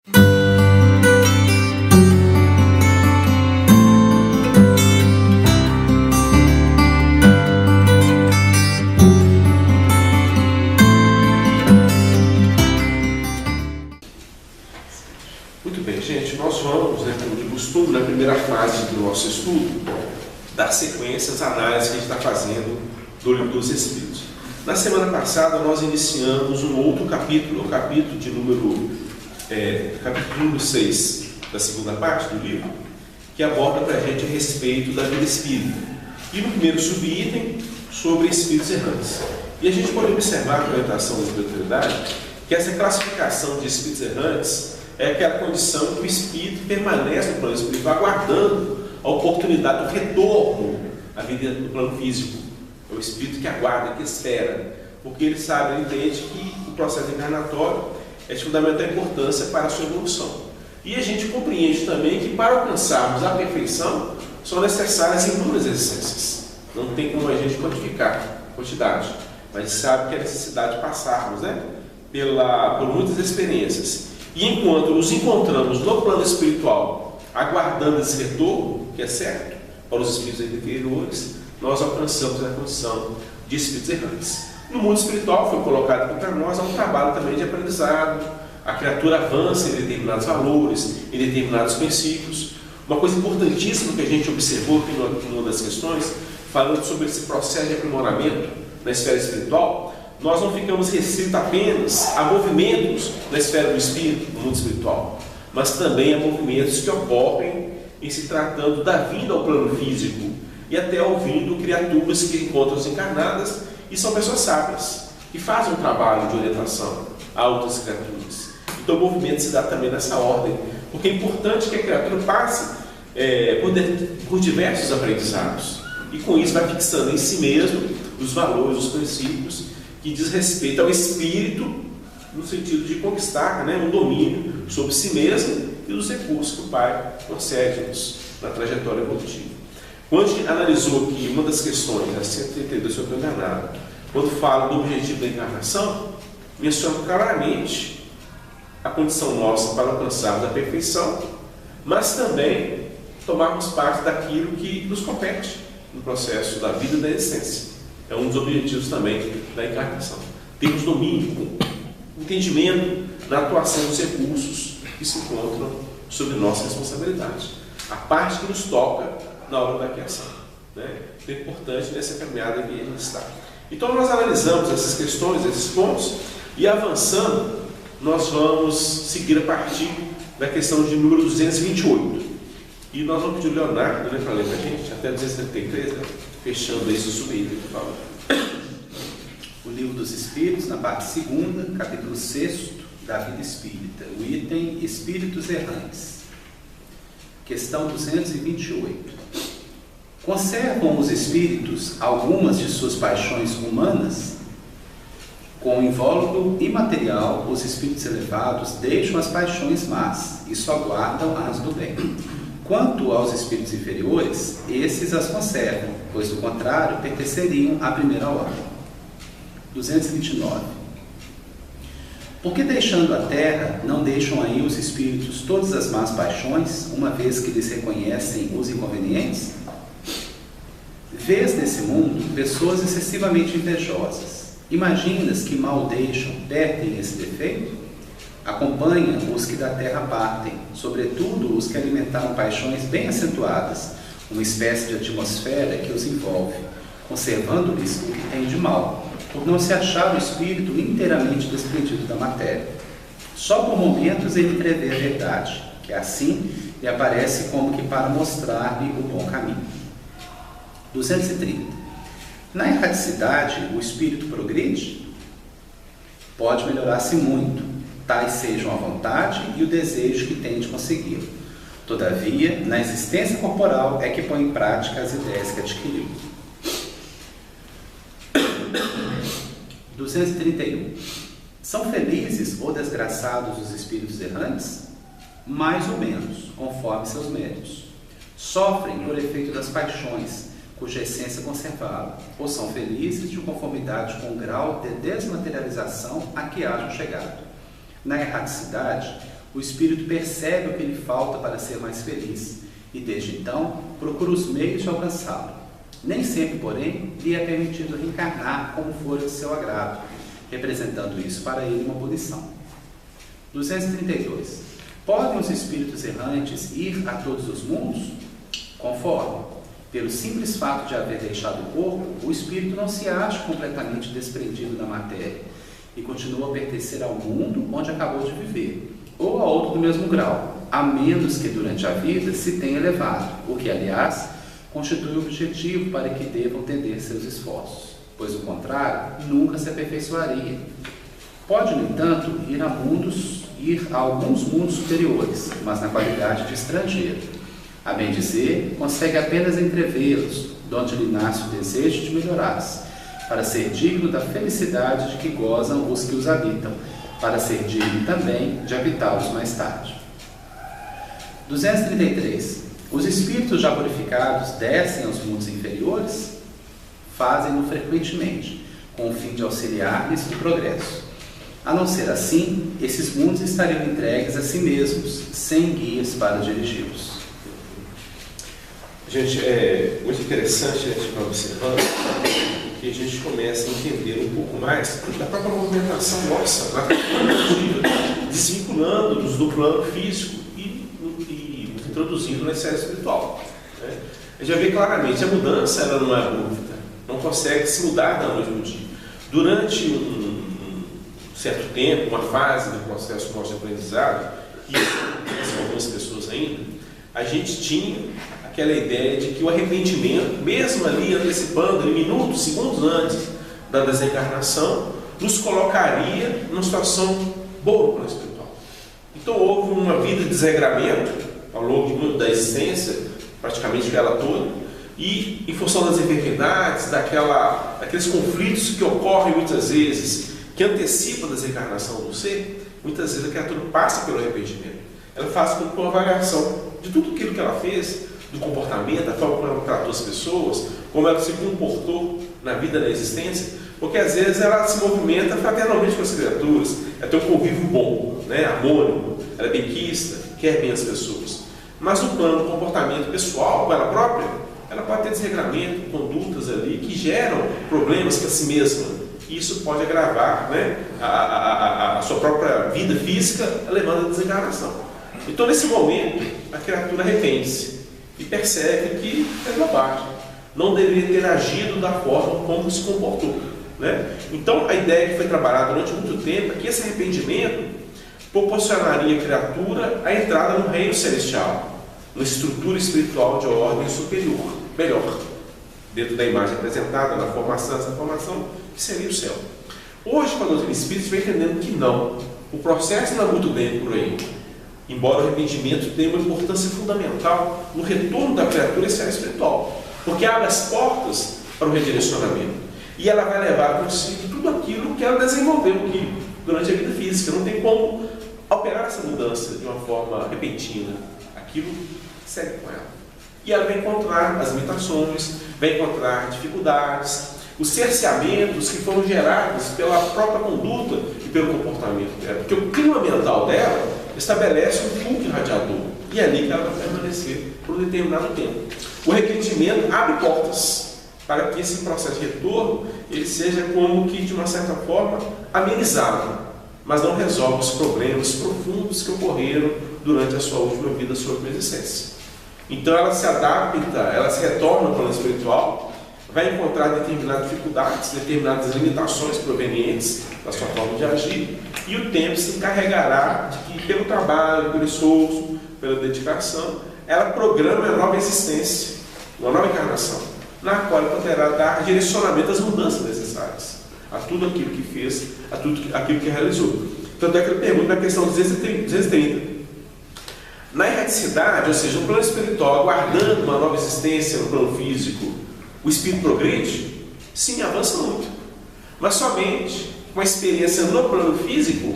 Muito bem, gente, nós vamos, como de costume, na primeira fase do nosso estudo, dar sequência às análises que a gente está fazendo do Livro dos Espíritos. Na semana passada, nós iniciamos um outro capítulo, o capítulo número 6 da segunda parte do livro, que aborda para a gente a respeito da vida espírita. E no primeiro subitem, sobre espíritos errantes. E a gente pode observar com a orientação da espiritualidade que essa classificação de espíritos errantes é aquela condição que o espírito permanece no plano espiritual, aguardando a oportunidade do retorno à vida no plano físico. É o espírito que aguarda, que espera, porque ele sabe, ele entende que o processo encarnatório é de fundamental importância para a sua evolução. E a gente compreende também que para alcançarmos a perfeição são necessárias inúmeras existências. Não tem como a gente quantificar a quantidade, mas sabe que é necessidade de passarmos, por muitas experiências. E enquanto nos encontramos no plano espiritual, aguardando esse retorno, que é certo, para os espíritos inferiores, nós alcançamos a condição de espíritos errantes. No mundo espiritual, foi colocado aqui para nós, há um trabalho também de aprendizado, a criatura avança em determinados valores, em determinados princípios. Uma coisa importantíssima que a gente observou aqui numa das questões, falando sobre esse processo de aprimoramento na esfera espiritual, nós não ficamos restritos apenas a movimentos na esfera do espírito, no mundo espiritual, mas também a movimentos que ocorrem em se tratando da vinda ao plano físico e até ouvindo criaturas que encontram-se encarnadas e são pessoas sábias, que fazem um trabalho de orientação a outras criaturas. Então o movimento se dá também nessa ordem, porque é importante que a criatura passe por diversos aprendizados e com isso vai fixando em si mesmo os valores, os princípios que diz respeito ao espírito, no sentido de conquistar um domínio sobre si mesmo e os recursos que o Pai concede-nos na trajetória evolutiva. Quando a gente analisou aqui uma das questões, a 132, se eu estou enganado, quando fala do objetivo da encarnação, menciona claramente a condição nossa para alcançarmos a perfeição, mas também tomarmos parte daquilo que nos compete no processo da vida e da existência. É um dos objetivos também da encarnação. Temos domínio, entendimento na atuação dos recursos que se encontram sob nossa responsabilidade. A parte que nos toca na hora da criação. Então é importante nessa caminhada que a gente está. Então nós analisamos essas questões, esses pontos, e avançando, nós vamos seguir a partir da questão de número 228. E nós vamos pedir o Leonardo para ler para a gente, até 273, fechando esse subitem que fala. O Livro dos Espíritos, na parte 2ª, capítulo 6 da vida espírita, o item Espíritos Errantes. Questão 228. Conservam os espíritos algumas de suas paixões humanas? Com o invólucro imaterial, os espíritos elevados deixam as paixões más e só guardam as do bem. Quanto aos espíritos inferiores, esses as conservam, pois do contrário pertenceriam à primeira ordem. 229. Porque deixando a terra, não deixam aí os espíritos todas as más paixões, uma vez que lhes reconhecem os inconvenientes? Vês nesse mundo pessoas excessivamente invejosas. Imaginas que mal deixam, perdem esse defeito? Acompanha os que da terra partem, sobretudo os que alimentaram paixões bem acentuadas, uma espécie de atmosfera que os envolve, conservando-lhes o que tem de mal, por não se achar o espírito inteiramente desprendido da matéria. Só por momentos ele prevê a verdade, que assim lhe aparece como que para mostrar-lhe o bom caminho. 230. Na erraticidade, o espírito progride? Pode melhorar-se muito, tais sejam a vontade e o desejo que tem de consegui-lo. Todavia, na existência corporal é que põe em prática as ideias que adquiriu. 231. São felizes ou desgraçados os espíritos errantes? Mais ou menos, conforme seus méritos. Sofrem por efeito das paixões, cuja essência conservá-la, ou são felizes de conformidade com o grau de desmaterialização a que hajam chegado. Na erraticidade, o espírito percebe o que lhe falta para ser mais feliz e, desde então, procura os meios de alcançá-lo. Nem sempre, porém, lhe é permitido reencarnar como for de seu agrado, representando isso para ele uma punição. 232. Podem os espíritos errantes ir a todos os mundos? Conforme, pelo simples fato de haver deixado o corpo, o espírito não se acha completamente desprendido da matéria e continua a pertencer ao mundo onde acabou de viver, ou a outro do mesmo grau, a menos que durante a vida se tenha elevado, o que, aliás, constitui o objetivo para que devam tender seus esforços, pois o contrário nunca se aperfeiçoaria. Pode, no entanto, ir a alguns mundos superiores, mas na qualidade de estrangeiro. A bem dizer, consegue apenas entrevê-los, de onde lhe nasce o desejo de melhorar-se, para ser digno da felicidade de que gozam os que os habitam, para ser digno também de habitá-los mais tarde. 233. Os espíritos já purificados descem aos mundos inferiores? Fazem-no frequentemente, com o fim de auxiliar-lhes no progresso. A não ser assim, esses mundos estariam entregues a si mesmos, sem guias para dirigi-los. Gente, é muito interessante a gente vai observando que a gente começa a entender um pouco mais da própria movimentação nossa, da cognitiva, desvinculando-nos do plano físico e introduzindo na esfera espiritual. Né? A gente já vê claramente, a mudança ela não é abrupta, não consegue se mudar da noite para o dia. Durante um certo tempo, uma fase do processo nosso de aprendizado, e são algumas pessoas ainda, a gente tinha aquela ideia de que o arrependimento, mesmo ali antecipando, minutos, segundos antes da desencarnação, nos colocaria numa situação boa no plano espiritual. Então houve uma vida de desregramento ao longo da existência, praticamente ela toda, e em função das enfermidades, daqueles conflitos que ocorrem muitas vezes, que antecipam a desencarnação do ser, muitas vezes a criatura passa pelo arrependimento. Ela faz com uma avaliação de tudo aquilo que ela fez, do comportamento, da forma como ela tratou as pessoas, como ela se comportou na vida, na existência, porque às vezes ela se movimenta fraternalmente com as criaturas, ela tem um convívio bom, né, harmônico, ela é benquista, quer bem as pessoas. Mas no plano do comportamento pessoal, com ela própria, ela pode ter desregramento, condutas ali que geram problemas para si mesma. E isso pode agravar, né, a sua própria vida física, levando à desencarnação. Então, nesse momento, a criatura arrepende-se e percebe que é bobagem, não deveria ter agido da forma como se comportou. Né? Então, a ideia que foi trabalhada durante muito tempo é que esse arrependimento proporcionaria à criatura a entrada no reino celestial, numa estrutura espiritual de ordem superior, melhor, dentro da imagem apresentada, na formação, essa formação que seria o céu. Hoje, com a doutrina espírita, vem entendendo que não. O processo não é muito bem por aí. Embora o arrependimento tenha uma importância fundamental no retorno da criatura à esfera espiritual, porque abre as portas para o redirecionamento. E ela vai levar consigo tudo aquilo que ela desenvolveu aqui durante a vida física. Não tem como operar essa mudança de uma forma repentina. Aquilo segue com ela. E ela vai encontrar as limitações, vai encontrar dificuldades, os cerceamentos que foram gerados pela própria conduta e pelo comportamento dela. Porque o clima mental dela estabelece um fluxo irradiador. E é ali que ela vai permanecer por um determinado tempo. O arrependimento abre portas para que esse processo de retorno ele seja como que, de uma certa forma, amenizado, mas não resolve os problemas profundos que ocorreram durante a sua última vida, a sua última existência. Então ela se adapta, ela se retorna ao plano espiritual, vai encontrar determinadas dificuldades, determinadas limitações provenientes da sua forma de agir, e o tempo se encarregará de que, pelo trabalho, pelo esforço, pela dedicação, ela programa uma nova existência, uma nova encarnação, na qual ela poderá dar direcionamento às mudanças necessárias, a tudo aquilo que fez, a tudo aquilo que realizou. Tanto é que ele pergunta na questão 230. Na erraticidade, ou seja, no plano espiritual, aguardando uma nova existência no plano físico, o espírito progride? Sim, avança muito. Mas somente com a experiência no plano físico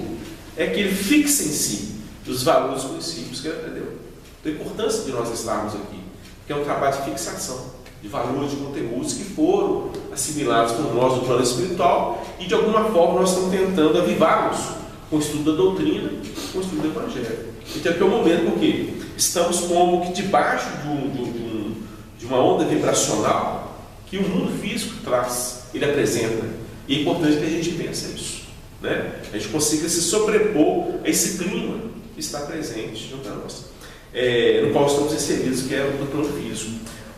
é que ele fixa em si os valores, os princípios que ele aprendeu. Então, a importância de nós estarmos aqui, que é um trabalho de fixação, de valores, de conteúdos que foram assimilados por nós no plano espiritual e de alguma forma nós estamos tentando avivá-los com o estudo da doutrina, com o estudo do Evangelho. Então aqui é o momento porque estamos como que debaixo de uma onda vibracional que o mundo físico traz, ele apresenta. E é importante que a gente pense isso, né? A gente consiga se sobrepor a esse clima que está presente junto a nós, no qual estamos inseridos, que é o do plano físico.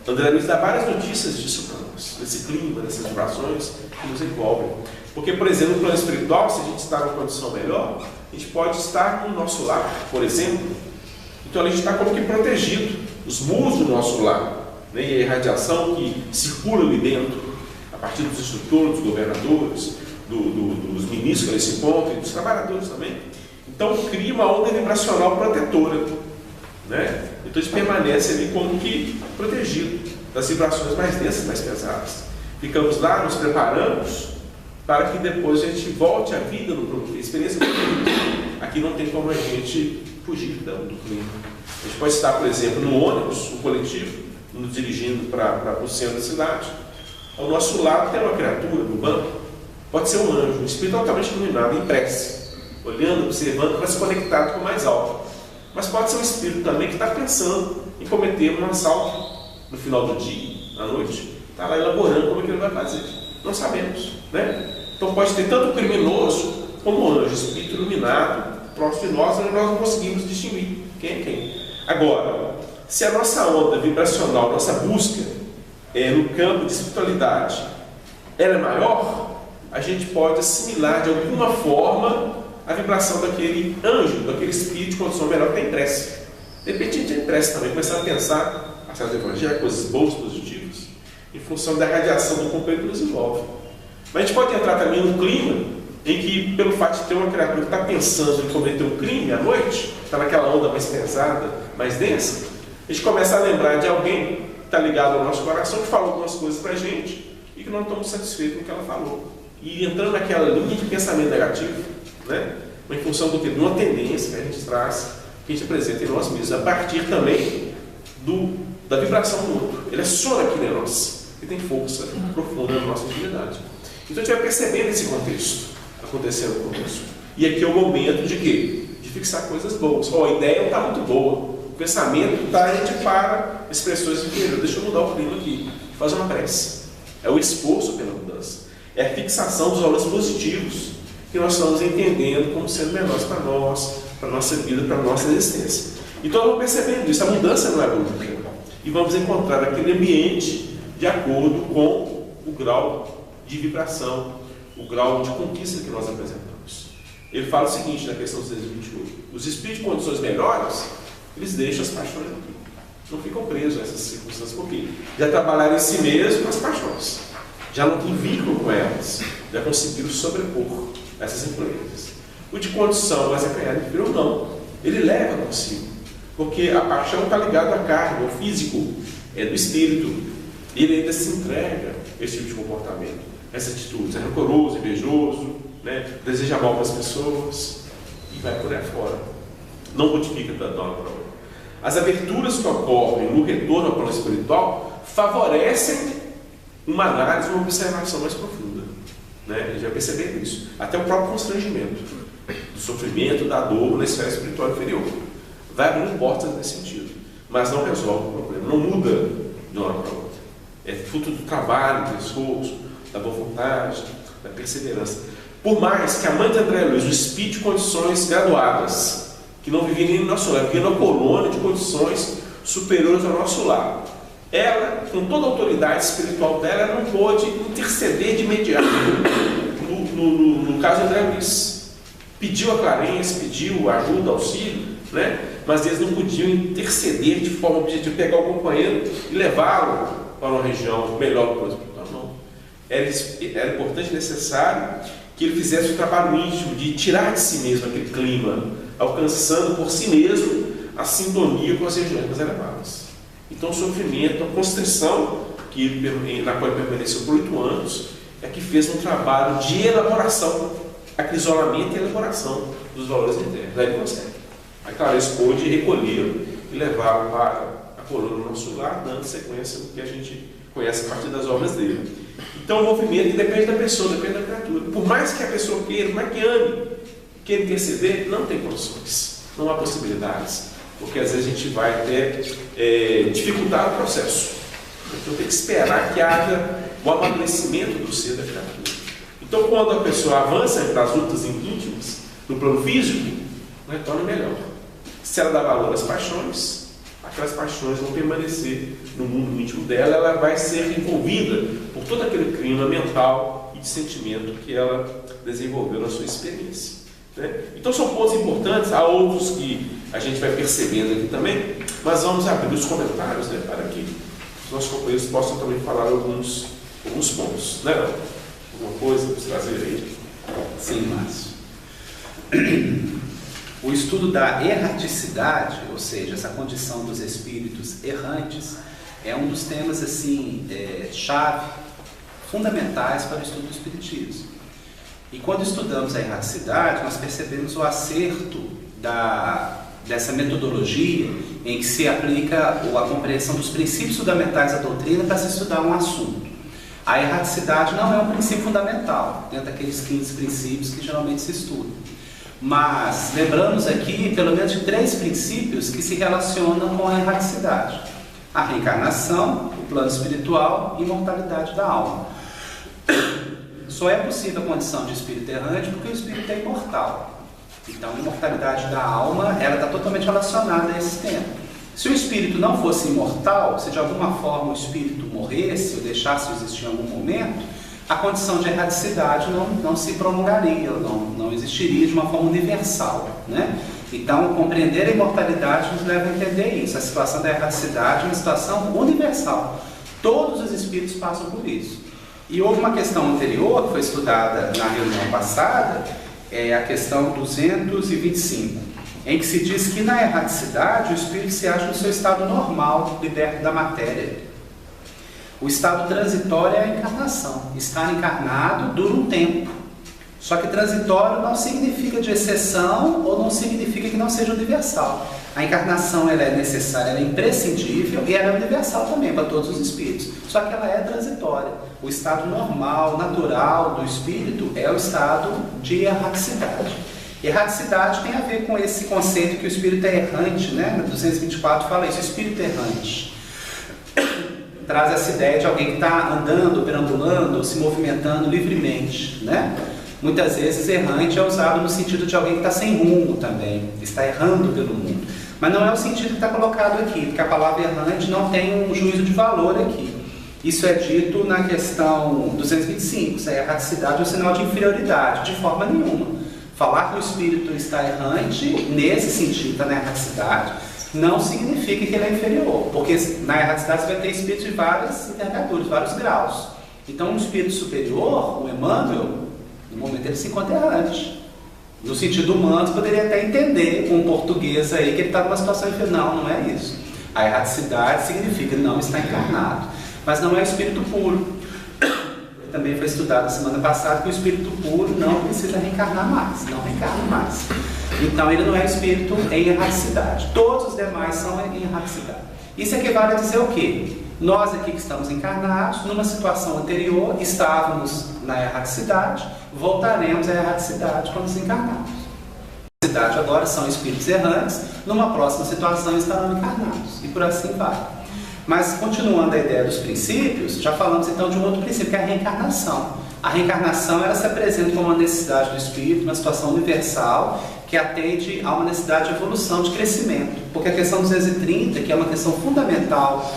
André Luiz dá várias notícias disso para nós, desse clima, dessas vibrações que nos envolvem. Porque, por exemplo, no plano espiritual, se a gente está numa condição melhor, a gente pode estar no nosso lar, por exemplo. Então a gente está como que protegido, os muros do nosso lar, né? E a radiação que circula ali dentro, a partir dos instrutores, dos governadores, dos ministros que ali se encontram, e dos trabalhadores também. Então cria uma onda vibracional protetora, né? Então a gente permanece ali como que protegido das vibrações mais densas, mais pesadas. Ficamos lá, nos preparamos para que depois a gente volte à vida no plano, experiência do clima. Aqui não tem como a gente fugir do clima. A gente pode estar, por exemplo, no ônibus, no coletivo, nos dirigindo para o centro da cidade. Ao nosso lado tem uma criatura no banco, pode ser um anjo, um espírito altamente iluminado, em prece, olhando, observando para se conectar com o mais alto. Mas pode ser um espírito também que está pensando em cometer um assalto no final do dia, à noite. Está lá elaborando como é que ele vai fazer. Não sabemos, né? Então pode ter tanto o criminoso como o anjo, espírito iluminado, próximo de nós, e nós não conseguimos distinguir quem é quem. Agora, se a nossa onda vibracional, nossa busca no campo de espiritualidade, ela é maior, a gente pode assimilar de alguma forma a vibração daquele anjo, daquele espírito de condição melhor que tem prece. De repente a gente tem prece também, começar a pensar, a do Evangelho, coisas boas, positivas, em função da radiação do companheiro que nos envolve. Mas a gente pode entrar também num clima em que, pelo fato de ter uma criatura que está pensando em cometer um crime à noite, está naquela onda mais pesada, mais densa, a gente começa a lembrar de alguém que está ligado ao nosso coração, que falou algumas coisas para a gente e que não estamos satisfeitos com o que ela falou. E entrando naquela linha de pensamento negativo, né? Em função do que? De uma tendência que a gente traz, que a gente apresenta em nós mesmos, a partir também da vibração do outro. Ele é só aquilo em nós, que tem força profunda na nossa intimidade. Então a gente vai percebendo esse contexto acontecendo conosco. E aqui é o momento de quê? De fixar coisas boas. A ideia não está muito boa, o pensamento está, a gente para expressões interiores. Deixa eu mudar o clima aqui, fazer uma prece. É o esforço pela mudança, é a fixação dos valores positivos que nós estamos entendendo como sendo melhores para nós, para a nossa vida, para a nossa existência. Então vamos percebendo isso, a mudança não é brusca. E vamos encontrar aquele ambiente de acordo com o grau de vibração, o grau de conquista que nós apresentamos. Ele fala o seguinte na questão 228: os espíritos de condições melhores, eles deixam as paixões aqui. Não ficam presos a essas circunstâncias, porque já trabalharam em si mesmo as paixões, já não têm vínculo com elas, já conseguiram sobrepor essas influências. O de condição mais acanhada e inferior, não. Ele leva consigo, porque a paixão está ligada à carne, ao físico, é do espírito. Ele ainda se entrega a esse tipo de comportamento, essas atitudes, é rancoroso, invejoso, né? Deseja mal para as pessoas e vai por aí fora. Não modifica da dona para outra. As aberturas que ocorrem no retorno ao plano espiritual favorecem uma análise, uma observação mais profunda, né? A gente vai perceber isso. Até o próprio constrangimento do sofrimento, da dor na esfera espiritual inferior vai abrindo portas nesse sentido, mas não resolve o problema, não muda de uma hora para outra. É fruto do trabalho, do esforço, da boa vontade, da perseverança. Por mais que a mãe de André Luiz, o espírito de condições graduadas, que não vivia nem no nosso lar, vivia na colônia de condições superiores ao nosso lar, ela, com toda a autoridade espiritual dela, ela não pôde interceder de imediato. No caso de André Luiz, pediu a Clarence, pediu ajuda, auxílio, né? Mas eles não podiam interceder de forma objetiva, pegar o companheiro e levá-lo para uma região melhor do plano espiritual. Não. Era importante e necessário que ele fizesse o trabalho íntimo de tirar de si mesmo aquele clima, alcançando por si mesmo a sintonia com as regiões mais elevadas. Então o sofrimento, a constrição na qual ele permaneceu por 8 anos, é que fez um trabalho de elaboração, aquele isolamento e elaboração dos valores internos. Aí ele consegue. Aí Clarence pôde recolhê-lo e levá-lo para a colônia do nosso lar, dando sequência do que a gente conhece a partir das obras dele. Então o movimento depende da pessoa, depende da criatura. Por mais que a pessoa queira, por mais que ame, que interceder, não tem condições, não há possibilidades, porque às vezes a gente vai até dificultar o processo. Então tem que esperar que haja o amadurecimento do ser da criatura. Então quando a pessoa avança nas lutas íntimas, no plano físico, torna melhor. Se ela dá valor às paixões, aquelas paixões vão permanecer no mundo íntimo dela, ela vai ser envolvida por todo aquele clima mental e de sentimento que ela desenvolveu na sua experiência. Então são pontos importantes, há outros que a gente vai percebendo aqui também, mas vamos abrir os comentários para que os nossos companheiros possam também falar alguns pontos. Alguma coisa para trazer aí? Sim, Márcio. O estudo da erraticidade, ou seja, essa condição dos espíritos errantes, é um dos temas assim, chave, fundamentais para o estudo do espiritismo. E quando estudamos a erraticidade, nós percebemos o acerto dessa metodologia em que se aplica a compreensão dos princípios fundamentais da doutrina para se estudar um assunto. A erraticidade não é um princípio fundamental, dentro daqueles 15 princípios que geralmente se estudam. Mas lembramos aqui, pelo menos, de 3 princípios que se relacionam com a erraticidade: a reencarnação, o plano espiritual e a imortalidade da alma. Só é possível a condição de espírito errante porque o espírito é imortal. Então, a imortalidade da alma, ela está totalmente relacionada a esse tema. Se o espírito não fosse imortal, se de alguma forma o espírito morresse ou deixasse de existir em algum momento, a condição de erraticidade não se prolongaria, não existiria de uma forma universal, Então, compreender a imortalidade nos leva a entender isso. A situação da erraticidade é uma situação universal. Todos os espíritos passam por isso. E houve uma questão anterior, que foi estudada na reunião passada, a questão 225, em que se diz que na erraticidade o espírito se acha no seu estado normal, liberto da matéria. O estado transitório é a encarnação. Estar encarnado dura um tempo. Só que transitório não significa de exceção ou não significa que não seja universal. A encarnação ela é necessária, ela é imprescindível e ela é universal também para todos os espíritos. Só que ela é transitória. O estado normal, natural do espírito é o estado de erraticidade. Erraticidade tem a ver com esse conceito que o espírito é errante, No 224 fala isso, o espírito errante. Traz essa ideia de alguém que está andando, perambulando, se movimentando livremente, Muitas vezes errante é usado no sentido de alguém que está sem rumo também, está errando pelo mundo. Mas não é o sentido que está colocado aqui, porque a palavra errante não tem um juízo de valor aqui. Isso é dito na questão 225, se a erraticidade é um sinal de inferioridade, de forma nenhuma. Falar que o espírito está errante, nesse sentido, está na erraticidade, não significa que ele é inferior, porque na erraticidade você vai ter espíritos de várias envergaduras, vários graus. Então, um espírito superior, o Emmanuel, no momento ele se encontra errante. No sentido humano, você poderia até entender com um português aí que ele está numa situação infernal, não é isso. A erraticidade significa não estar encarnado, mas não é espírito puro. Também foi estudado na semana passada que o espírito puro não precisa reencarnar mais, não reencarna mais. Então ele não é espírito em erraticidade. Todos os demais são em erraticidade. Isso equivale a dizer o quê? Nós aqui que estamos encarnados, numa situação anterior, estávamos na erraticidade, voltaremos à erraticidade quando desencarnarmos. A erraticidade agora são espíritos errantes, numa próxima situação estarão encarnados, e por assim vai. Mas continuando a ideia dos princípios, já falamos então de um outro princípio, que é a reencarnação. A reencarnação ela se apresenta como uma necessidade do espírito, uma situação universal, que atende a uma necessidade de evolução, de crescimento. Porque a questão 230, que é uma questão fundamental,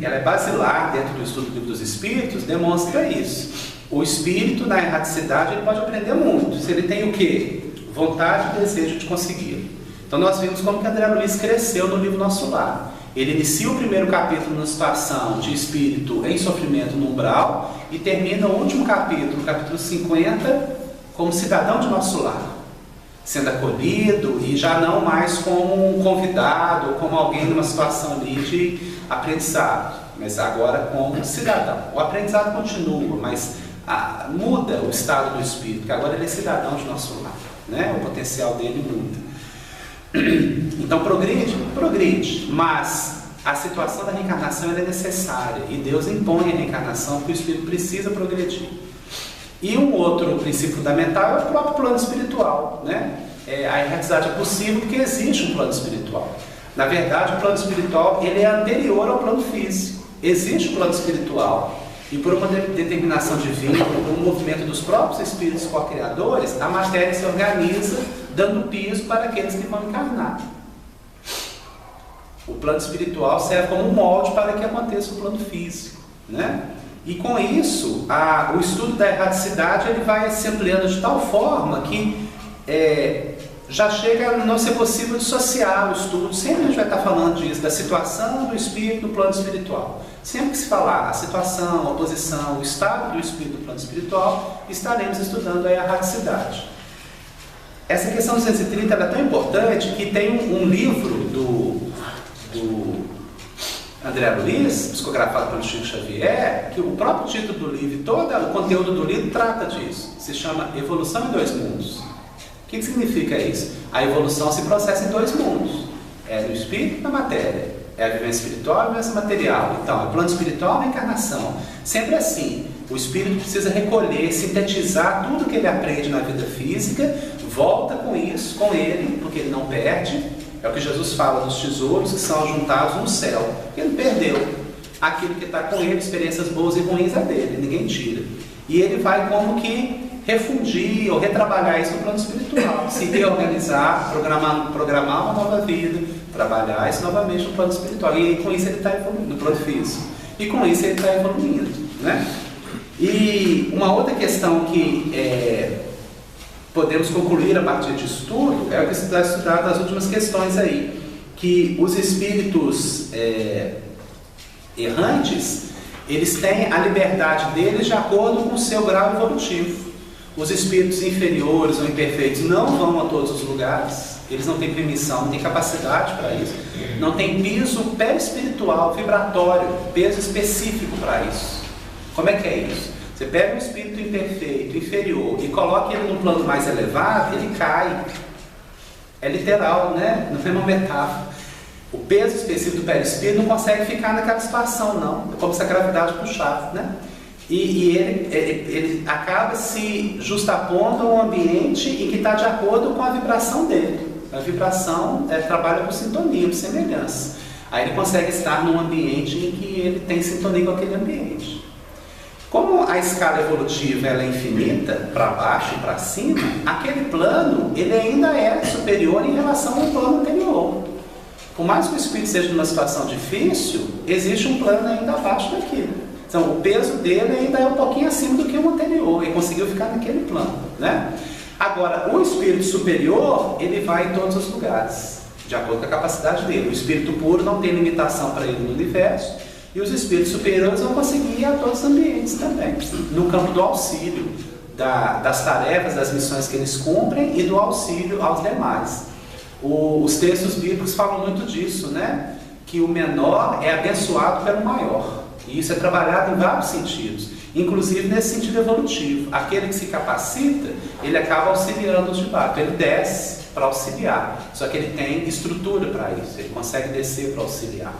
ela é basilar dentro do estudo do Livro dos Espíritos, demonstra isso. O espírito, na erraticidade, ele pode aprender muito. Se ele tem o quê? Vontade e desejo de conseguir. Então nós vimos como que André Luiz cresceu no livro Nosso Lar. Ele inicia o primeiro capítulo numa situação de espírito em sofrimento no umbral e termina o último capítulo, capítulo 50, como cidadão de nosso lar, sendo acolhido e já não mais como um convidado ou como alguém numa situação ali de aprendizado, mas agora como cidadão. O aprendizado continua, mas muda o estado do espírito, que agora ele é cidadão de nosso lar, o potencial dele muda. Então progride, mas a situação da reencarnação é necessária e Deus impõe a reencarnação porque o espírito precisa progredir. E um outro princípio fundamental é o próprio plano espiritual, né? A erraticidade é possível porque existe um plano espiritual. Na verdade, o plano espiritual ele é anterior ao plano físico. Existe um plano espiritual e por uma determinação divina, por um movimento dos próprios espíritos co-criadores, a matéria se organiza dando piso para aqueles que vão encarnar. O plano espiritual serve como um molde para que aconteça o plano físico, né? E com isso, o estudo da erraticidade ele vai se ampliando de tal forma que já chega a não ser possível dissociar o estudo. Sempre a gente vai estar falando disso, da situação do espírito no plano espiritual. Sempre que se falar a situação, a posição, o estado do espírito no plano espiritual, estaremos estudando a erraticidade. Essa questão 230 é tão importante que tem um livro do André Luiz, psicografado pelo Chico Xavier, que o próprio título do livro e todo o conteúdo do livro trata disso. Se chama Evolução em Dois Mundos. O que significa isso? A evolução se processa em dois mundos. É no espírito e na matéria. É a vivência espiritual e a vivência material. Então, o plano espiritual é a encarnação. Sempre assim. O espírito precisa recolher, sintetizar tudo que ele aprende na vida física, volta com isso, com ele, porque ele não perde. É o que Jesus fala dos tesouros que são juntados no céu. Ele perdeu. Aquilo que está com ele, experiências boas e ruins é dele, ninguém tira. E ele vai como que refundir ou retrabalhar isso no plano espiritual, se reorganizar, programar uma nova vida, trabalhar isso novamente no plano espiritual. E com isso ele está evoluindo, no plano físico. E com isso ele está evoluindo, né? E uma outra questão que podemos concluir a partir disso tudo é o que se está estudado nas últimas questões aí, que os espíritos errantes, eles têm a liberdade deles de acordo com o seu grau evolutivo. Os espíritos inferiores ou imperfeitos não vão a todos os lugares, eles não têm permissão, não têm capacidade para isso, não tem piso perispiritual, vibratório, peso específico para isso. Como é que é isso? Você pega um espírito imperfeito, inferior, e coloca ele num plano mais elevado, ele cai. É literal, né? Não é uma metáfora. O peso específico do perispírito não consegue ficar naquela expansão, não. É como se a gravidade puxasse, né? E ele acaba se justapondo a um ambiente em que está de acordo com a vibração dele. A vibração trabalha com sintonia, com semelhança. Aí ele consegue estar num ambiente em que ele tem sintonia com aquele ambiente. Como a escala evolutiva ela é infinita, para baixo e para cima, aquele plano ele ainda é superior em relação ao plano anterior. Por mais que o espírito seja numa situação difícil, existe um plano ainda abaixo daquilo. Então, o peso dele ainda é um pouquinho acima do que o anterior, ele conseguiu ficar naquele plano, né? Agora, o espírito superior, ele vai em todos os lugares, de acordo com a capacidade dele. O espírito puro não tem limitação para ele no universo, e os espíritos superiores vão conseguir ir a todos os ambientes também, no campo do auxílio, das tarefas, das missões que eles cumprem e do auxílio aos demais. Os textos bíblicos falam muito disso, né? Que o menor é abençoado pelo maior. E isso é trabalhado em vários sentidos, inclusive nesse sentido evolutivo. Aquele que se capacita, ele acaba auxiliando os de baixo, ele desce para auxiliar, só que ele tem estrutura para isso, ele consegue descer para auxiliar.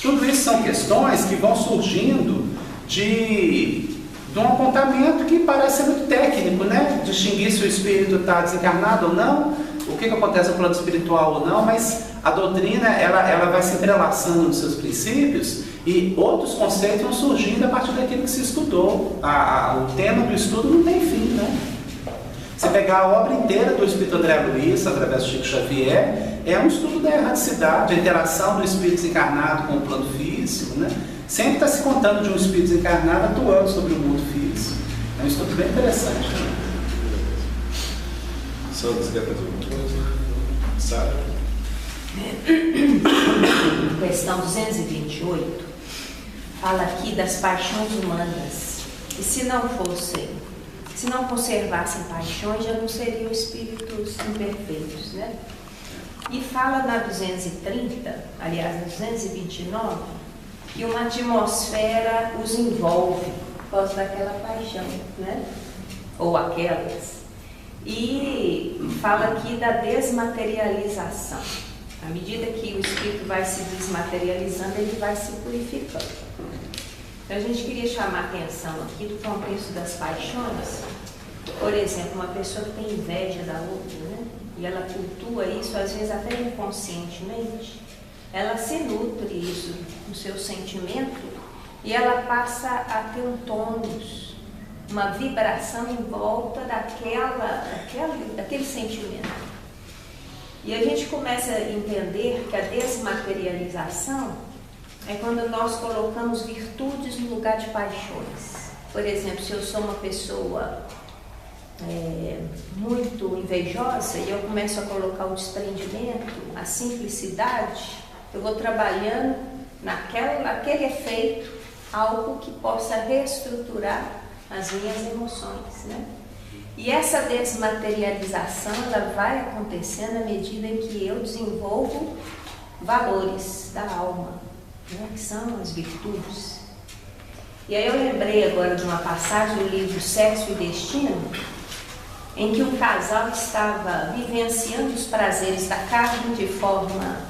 Tudo isso são questões que vão surgindo de um apontamento que parece ser muito técnico, né? Distinguir se o espírito está desencarnado ou não, o que acontece no plano espiritual ou não, mas a doutrina ela vai se entrelaçando nos seus princípios e outros conceitos vão surgindo a partir daquilo que se estudou. O tema do estudo não tem fim, né? Se pegar a obra inteira do Espírito André Luiz, através do Chico Xavier, é um estudo da erraticidade, a interação do espírito desencarnado com o plano físico, né? Sempre está se contando de um espírito desencarnado atuando sobre o mundo físico. É um estudo bem interessante, né? Sandra, você quer fazer uma coisa? Sara? Questão 228 fala aqui das paixões humanas. E se não conservassem paixões, já não seriam espíritos imperfeitos, né? E fala na 230, aliás, na 229, que uma atmosfera os envolve por causa daquela paixão, né? Ou aquelas. E fala aqui da desmaterialização. À medida que o espírito vai se desmaterializando, ele vai se purificando. Então, a gente queria chamar a atenção aqui do contexto das paixões, Por exemplo, uma pessoa que tem inveja da outra, né? E ela cultua isso, às vezes até inconscientemente, ela se nutre isso no seu sentimento e ela passa a ter um tônus, uma vibração em volta daquele sentimento. E a gente começa a entender que a desmaterialização é quando nós colocamos virtudes no lugar de paixões. Por exemplo, se eu sou uma pessoa muito invejosa e eu começo a colocar o desprendimento, a simplicidade, eu vou trabalhando naquele efeito, algo que possa reestruturar as minhas emoções, né? E essa desmaterialização, ela vai acontecendo à medida em que eu desenvolvo valores da alma, né? Que são as virtudes. E aí eu lembrei agora de uma passagem do livro Sexo e Destino, em que um casal estava vivenciando os prazeres da carne de forma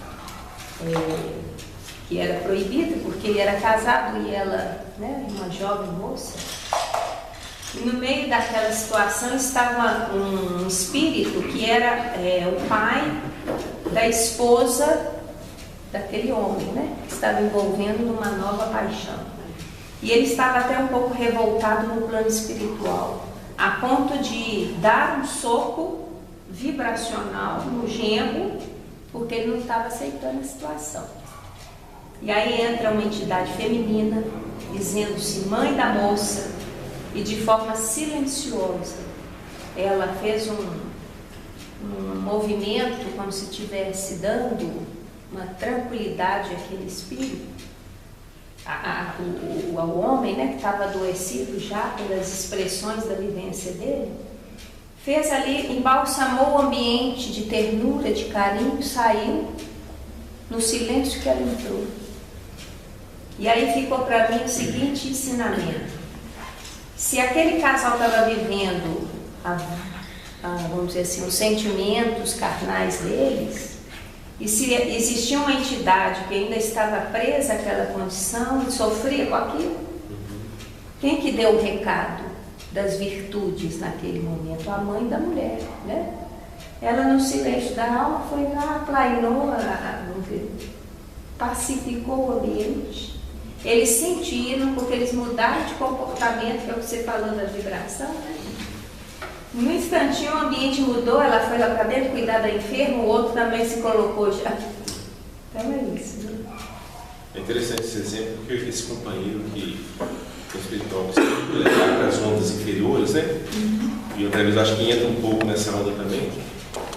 que era proibida, porque ele era casado e ela, né, uma jovem moça. E no meio daquela situação estava um espírito que era o pai da esposa daquele homem, né, que estava envolvendo numa nova paixão. E ele estava até um pouco revoltado no plano espiritual, a ponto de dar um soco vibracional no genro, porque ele não estava aceitando a situação. E aí entra uma entidade feminina, dizendo-se mãe da moça, e de forma silenciosa, ela fez um movimento como se estivesse dando uma tranquilidade àquele espírito, ao homem, né, que estava adoecido já pelas expressões da vivência dele, fez ali, embalsamou o ambiente de ternura, de carinho, saiu no silêncio que ela entrou. E aí ficou para mim o seguinte ensinamento: se aquele casal estava vivendo, vamos dizer assim, os sentimentos carnais deles, e se existia uma entidade que ainda estava presa àquela condição e sofria com aquilo, quem que deu o recado das virtudes naquele momento? A mãe da mulher, né? Ela, no silêncio da alma, foi lá, aplainou, pacificou o ambiente. Eles sentiram, porque eles mudaram de comportamento, que é o que você falou da vibração, né? No instantinho o ambiente mudou, ela foi lá para dentro cuidar da enferma, o outro também se colocou já. Então é isso, né? É interessante esse exemplo, porque esse companheiro que o espiritual sempre levar para as ondas inferiores, né? E outra vez acho que entra um pouco nessa onda também.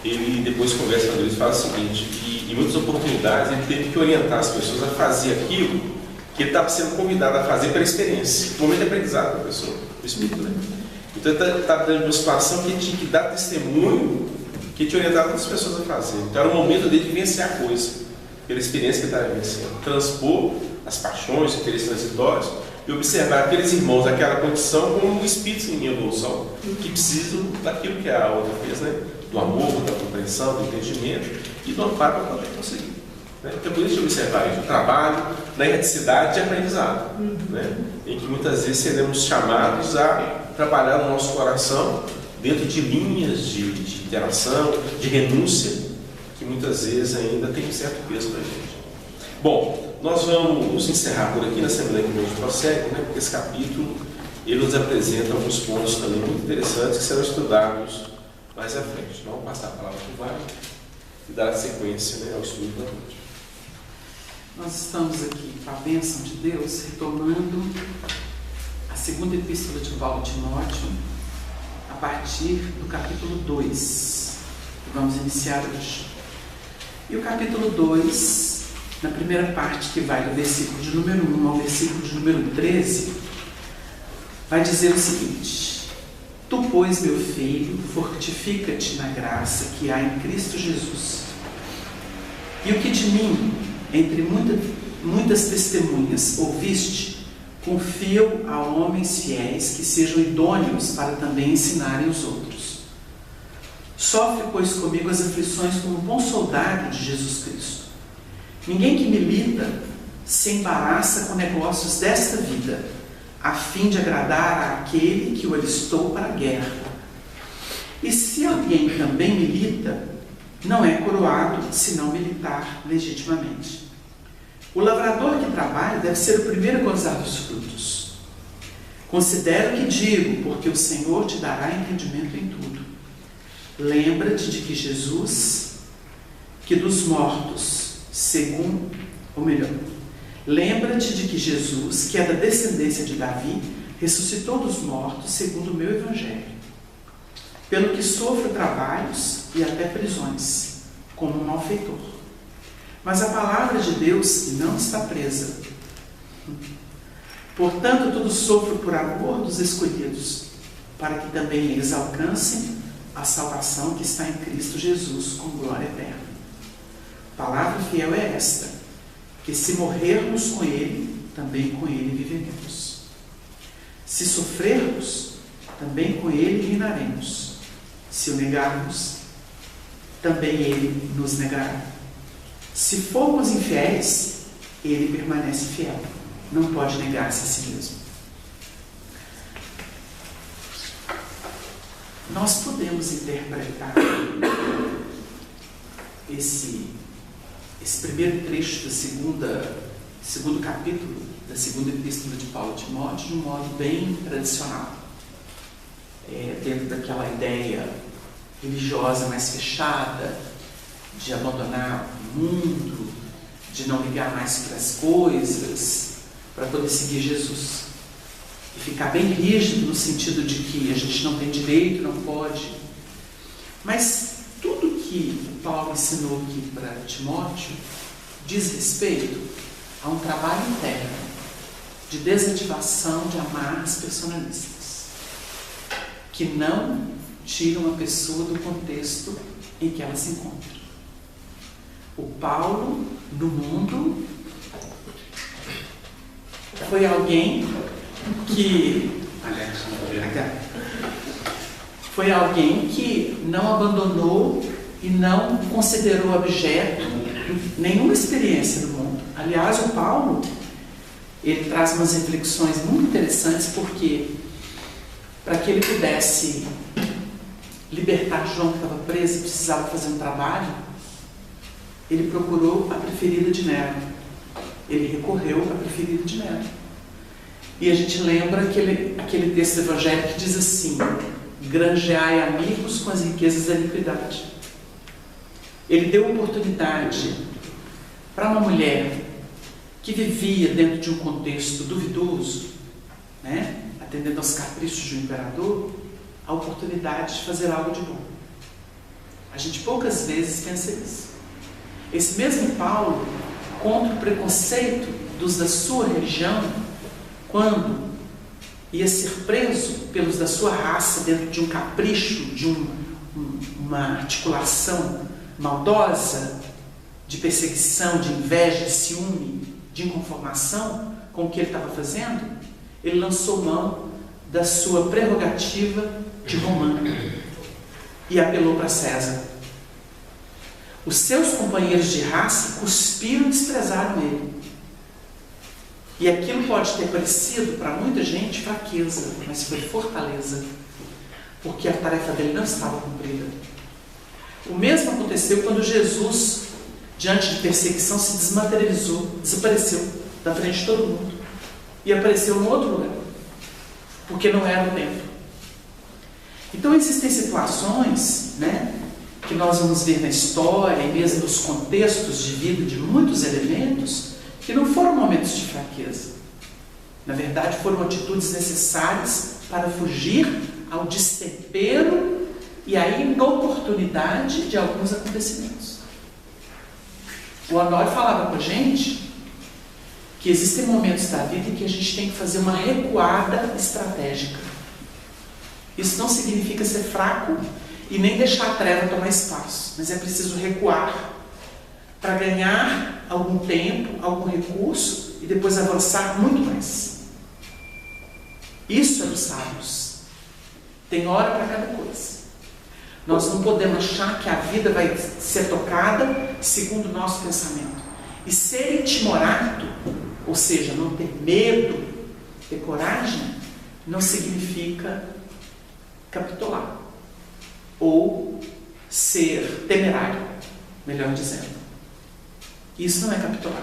Ele depois conversa com eles e fala o seguinte, que em muitas oportunidades ele teve que orientar as pessoas a fazer aquilo que ele estava sendo convidado a fazer pela experiência, o momento de aprendizado da pessoa, do espírito, né? Então ele estava dentro de uma situação que ele tinha que dar testemunho, que te orientava outras pessoas a fazer. Então era o momento dele vivenciar a coisa, pela experiência que ele estava vivenciando, transpor as paixões, os interesses transitórios e observar aqueles irmãos daquela condição como espíritos em evolução, que precisam daquilo que a outra fez, né? Do amor, da compreensão, do entendimento e do amparo para poder conseguir. Então, por isso, observar isso, o trabalho na erraticidade de aprendizado, né? Em que muitas vezes seremos chamados a trabalhar no nosso coração dentro de linhas de interação, de renúncia, que muitas vezes ainda tem um certo peso para a gente. Bom, nós vamos encerrar por aqui, na semana que vem a gente prossegue, né? Porque esse capítulo ele nos apresenta alguns pontos também muito interessantes que serão estudados mais à frente. Então, vamos passar a palavra para o Wagner e dar sequência, né, ao estudo da noite. Nós estamos aqui, com a bênção de Deus, retomando a segunda epístola de Paulo a Timóteo, a partir do capítulo 2, que vamos iniciar hoje. E o capítulo 2, na primeira parte, que vai do versículo de número 1 ao versículo de número 13, vai dizer o seguinte: Tu, pois, meu filho, fortifica-te na graça que há em Cristo Jesus. E o que de mim, entre muitas testemunhas, ouviste, confia-o a homens fiéis que sejam idôneos para também ensinarem os outros. Sofre, pois, comigo as aflições como um bom soldado de Jesus Cristo. Ninguém que milita se embaraça com negócios desta vida, a fim de agradar àquele que o alistou para a guerra, E se alguém também milita, não é coroado se não militar legitimamente. O lavrador que trabalha deve ser o primeiro a gozar dos frutos. Considera o que digo, porque o Senhor te dará entendimento em tudo. Lembra-te de que Jesus, que dos mortos, lembra-te de que Jesus, que é da descendência de Davi, ressuscitou dos mortos segundo o meu evangelho. Pelo que sofro trabalhos e até prisões, como um malfeitor. Mas a palavra de Deus não está presa. Portanto, tudo sofro por amor dos escolhidos, para que também eles alcancem a salvação que está em Cristo Jesus, com glória eterna. Palavra fiel é esta, que se morrermos com Ele, também com Ele viveremos. Se sofrermos, também com Ele reinaremos. Se o negarmos, também Ele nos negará. Se formos infiéis, Ele permanece fiel. Não pode negar-se a si mesmo. Nós podemos interpretar esse primeiro trecho do segundo capítulo da segunda epístola de Paulo a Timóteo de um modo bem tradicional. Dentro daquela ideia religiosa mais fechada, de abandonar o mundo, de não ligar mais para as coisas, para poder seguir Jesus. E ficar bem rígido no sentido de que a gente não tem direito, não pode. Mas tudo que Paulo ensinou aqui para Timóteo diz respeito a um trabalho interno de desativação de amarras personalistas, que não tiram a pessoa do contexto em que ela se encontra. O Paulo, no mundo, foi alguém que não abandonou e não considerou objeto nenhuma experiência do mundo. Aliás, o Paulo, ele traz umas reflexões muito interessantes, porque para que ele pudesse libertar João, que estava preso e precisava fazer um trabalho, ele procurou a preferida de Nero. Ele recorreu à preferida de Nero. E a gente lembra aquele texto do Evangelho que diz assim: granjeai amigos com as riquezas da iniquidade. Ele deu oportunidade para uma mulher que vivia dentro de um contexto duvidoso, né, atendendo aos caprichos do imperador, a oportunidade de fazer algo de bom. A gente poucas vezes pensa isso. Esse mesmo Paulo, contra o preconceito dos da sua religião, quando ia ser preso pelos da sua raça dentro de um capricho, de uma articulação maldosa, de perseguição, de inveja, de ciúme, de inconformação com o que ele estava fazendo, ele lançou mão da sua prerrogativa de romano e apelou para César. Os seus companheiros de raça cuspiram e desprezaram ele. E aquilo pode ter parecido para muita gente fraqueza, mas foi fortaleza, porque a tarefa dele não estava cumprida. O mesmo aconteceu quando Jesus, diante de perseguição, se desmaterializou, desapareceu da frente de todo mundo e apareceu em outro lugar, porque não era o tempo. Então existem situações, né, que nós vamos ver na história e mesmo nos contextos de vida de muitos elementos, que não foram momentos de fraqueza. Na verdade, foram atitudes necessárias para fugir ao destempero e à inoportunidade de alguns acontecimentos. O Honório falava com a gente que existem momentos da vida em que a gente tem que fazer uma recuada estratégica. Isso não significa ser fraco e nem deixar a treva tomar espaço, mas é preciso recuar para ganhar algum tempo, algum recurso e depois avançar muito mais. Isso é dos sábios. Tem hora para cada coisa. Nós não podemos achar que a vida vai ser tocada segundo o nosso pensamento. E ser timorato, ou seja, não ter medo, ter coragem, não significa capitular ou ser temerário, melhor dizendo. Isso não é capitular.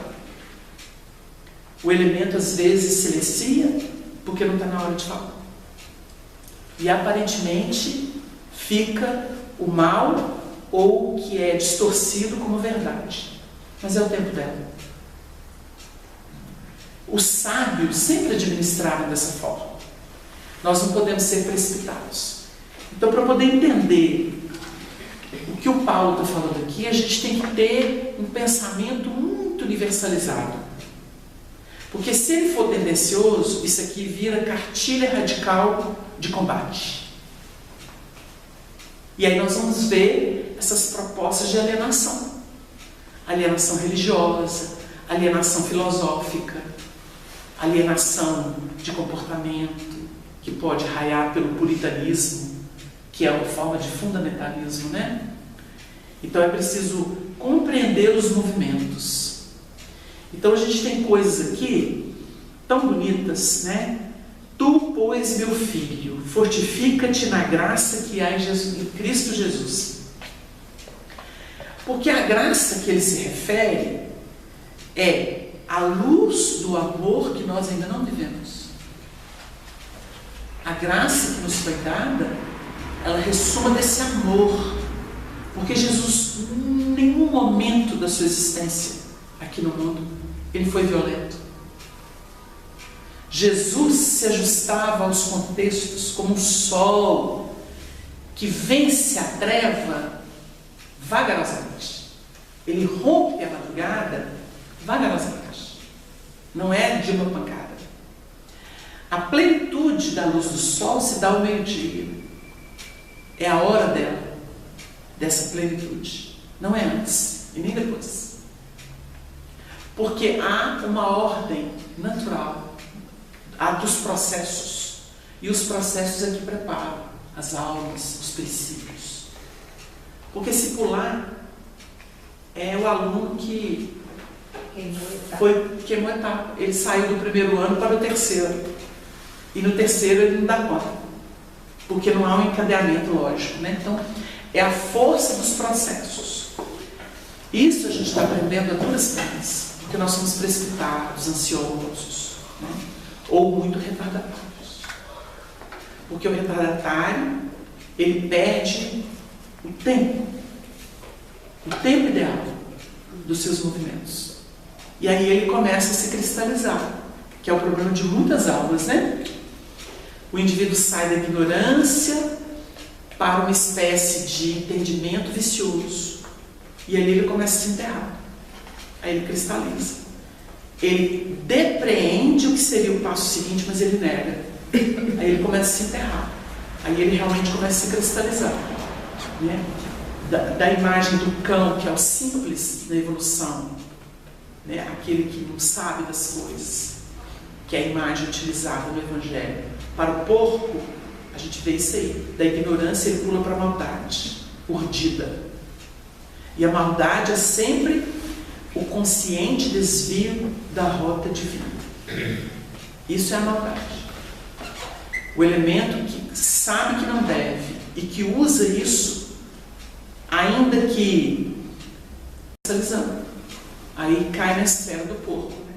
O elemento às vezes silencia porque não está na hora de falar. E aparentemente fica o mal ou o que é distorcido como verdade. Mas é o tempo dela. Os sábios sempre administraram dessa forma. Nós não podemos ser precipitados. Então, para poder entender o que o Paulo está falando aqui, a gente tem que ter um pensamento muito universalizado. Porque se ele for tendencioso, isso aqui vira cartilha radical de combate. E aí nós vamos ver essas propostas de alienação. Alienação religiosa, alienação filosófica, alienação de comportamento, que pode raiar pelo puritanismo, que é uma forma de fundamentalismo, né? Então é preciso compreender os movimentos. Então a gente tem coisas aqui tão bonitas, né? Tu, pois, meu filho, fortifica-te na graça que há em Cristo Jesus. Porque a graça que ele se refere é a luz do amor que nós ainda não vivemos. A graça que nos foi dada, ela ressuma desse amor. Porque Jesus, em nenhum momento da sua existência aqui no mundo, ele foi violento. Jesus se ajustava aos contextos como um sol que vence a treva vagarosamente. Ele rompe a madrugada vagarosamente. Não é de uma pancada. A plenitude da luz do sol se dá ao meio-dia. É a hora dela, dessa plenitude. Não é antes e nem depois. Porque há uma ordem natural, há dos processos. E os processos é que preparam as almas, os princípios. Porque se pular é o aluno que queimou etapa. Ele saiu do primeiro ano para o terceiro. E no terceiro ele não dá conta. Porque não há um encadeamento lógico, né? Então, é a força dos processos. Isso a gente está aprendendo a duras penas. Porque nós somos precipitados, ansiosos, né? Ou muito retardatários. Porque o retardatário, ele perde o tempo ideal dos seus movimentos. E aí ele começa a se cristalizar, que é o problema de muitas almas, né? O indivíduo sai da ignorância para uma espécie de entendimento vicioso. E ali ele começa a se enterrar. Aí ele cristaliza. Ele depreende o que seria o passo seguinte, mas ele nega. Aí ele começa a se enterrar. Aí ele realmente começa a se cristalizar, né? Da imagem do cão, que é o simples na evolução, né? Aquele que não sabe das coisas, que é a imagem utilizada no Evangelho. Para o porco, a gente vê isso aí. Da ignorância ele pula para a maldade, urdida. E a maldade é sempre o consciente desvio da rota divina. Isso é a maldade. O elemento que sabe que não deve e que usa isso, ainda que aí cai na esfera do porco, né?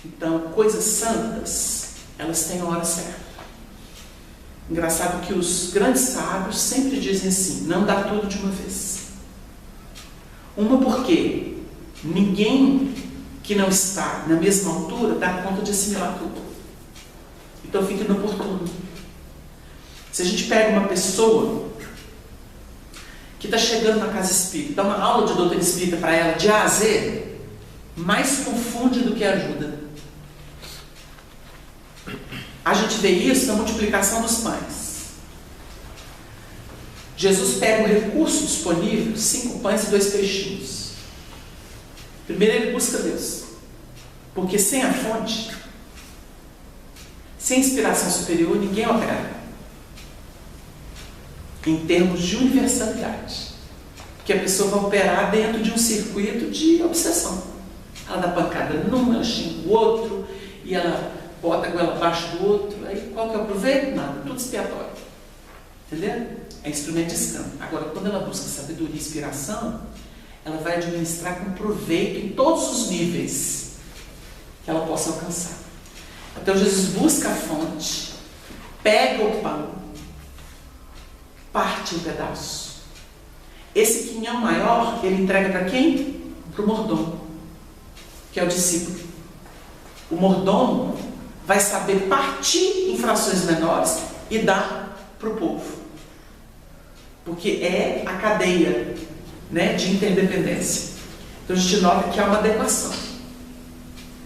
Então, coisas santas, elas têm a hora certa. Engraçado que os grandes sábios sempre dizem assim: não dá tudo de uma vez. Uma porque ninguém que não está na mesma altura dá conta de assimilar tudo. Então fica inoportuno. Se a gente pega uma pessoa que está chegando na casa espírita, dá uma aula de doutrina espírita para ela de A a Z, mais confunde do que ajuda. A gente vê isso na multiplicação dos pães. Jesus pega o recurso disponível, 5 pães e 2 peixinhos. Primeiro ele busca Deus. Porque sem a fonte, sem inspiração superior, ninguém opera. Em termos de universalidade. Porque a pessoa vai operar dentro de um circuito de obsessão. Ela dá pancada num, ela xinga o outro, e ela bota a goela abaixo do outro. Aí qual que é o proveito? Nada, tudo expiatório. Entendeu? É instrumento de escândalo. Agora, quando ela busca sabedoria e inspiração, ela vai administrar com proveito em todos os níveis que ela possa alcançar. Então Jesus busca a fonte, pega o pão, parte em pedaços. Esse quinhão maior, ele entrega para quem? Para o mordomo, que é o discípulo. O mordomo vai saber partir em frações menores e dar para o povo. Porque é a cadeia, né, de interdependência. Então a gente nota que há uma adequação.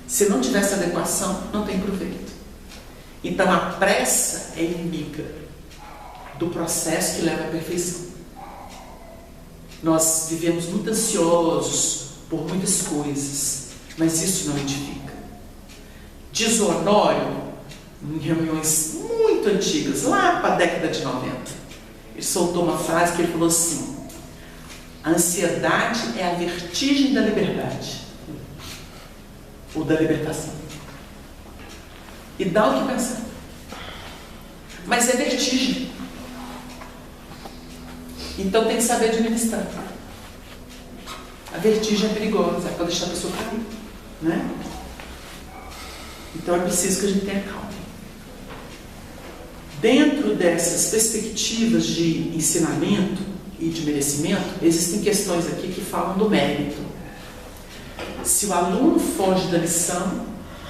Se não tiver essa adequação, não tem proveito. Então a pressa é inimiga do processo que leva à perfeição. Nós vivemos muito ansiosos por muitas coisas, mas isso não edifica. Diz o Honório, em reuniões muito antigas, lá para a década de 90, ele soltou uma frase que ele falou assim: a ansiedade é a vertigem da liberdade, ou da libertação. E dá o que pensar. Mas é vertigem. Então tem que saber administrar. A vertigem é perigosa, é para deixar a pessoa cair, né? Então é preciso que a gente tenha calma. Dentro dessas perspectivas de ensinamento e de merecimento, existem questões aqui que falam do mérito. Se o aluno foge da lição,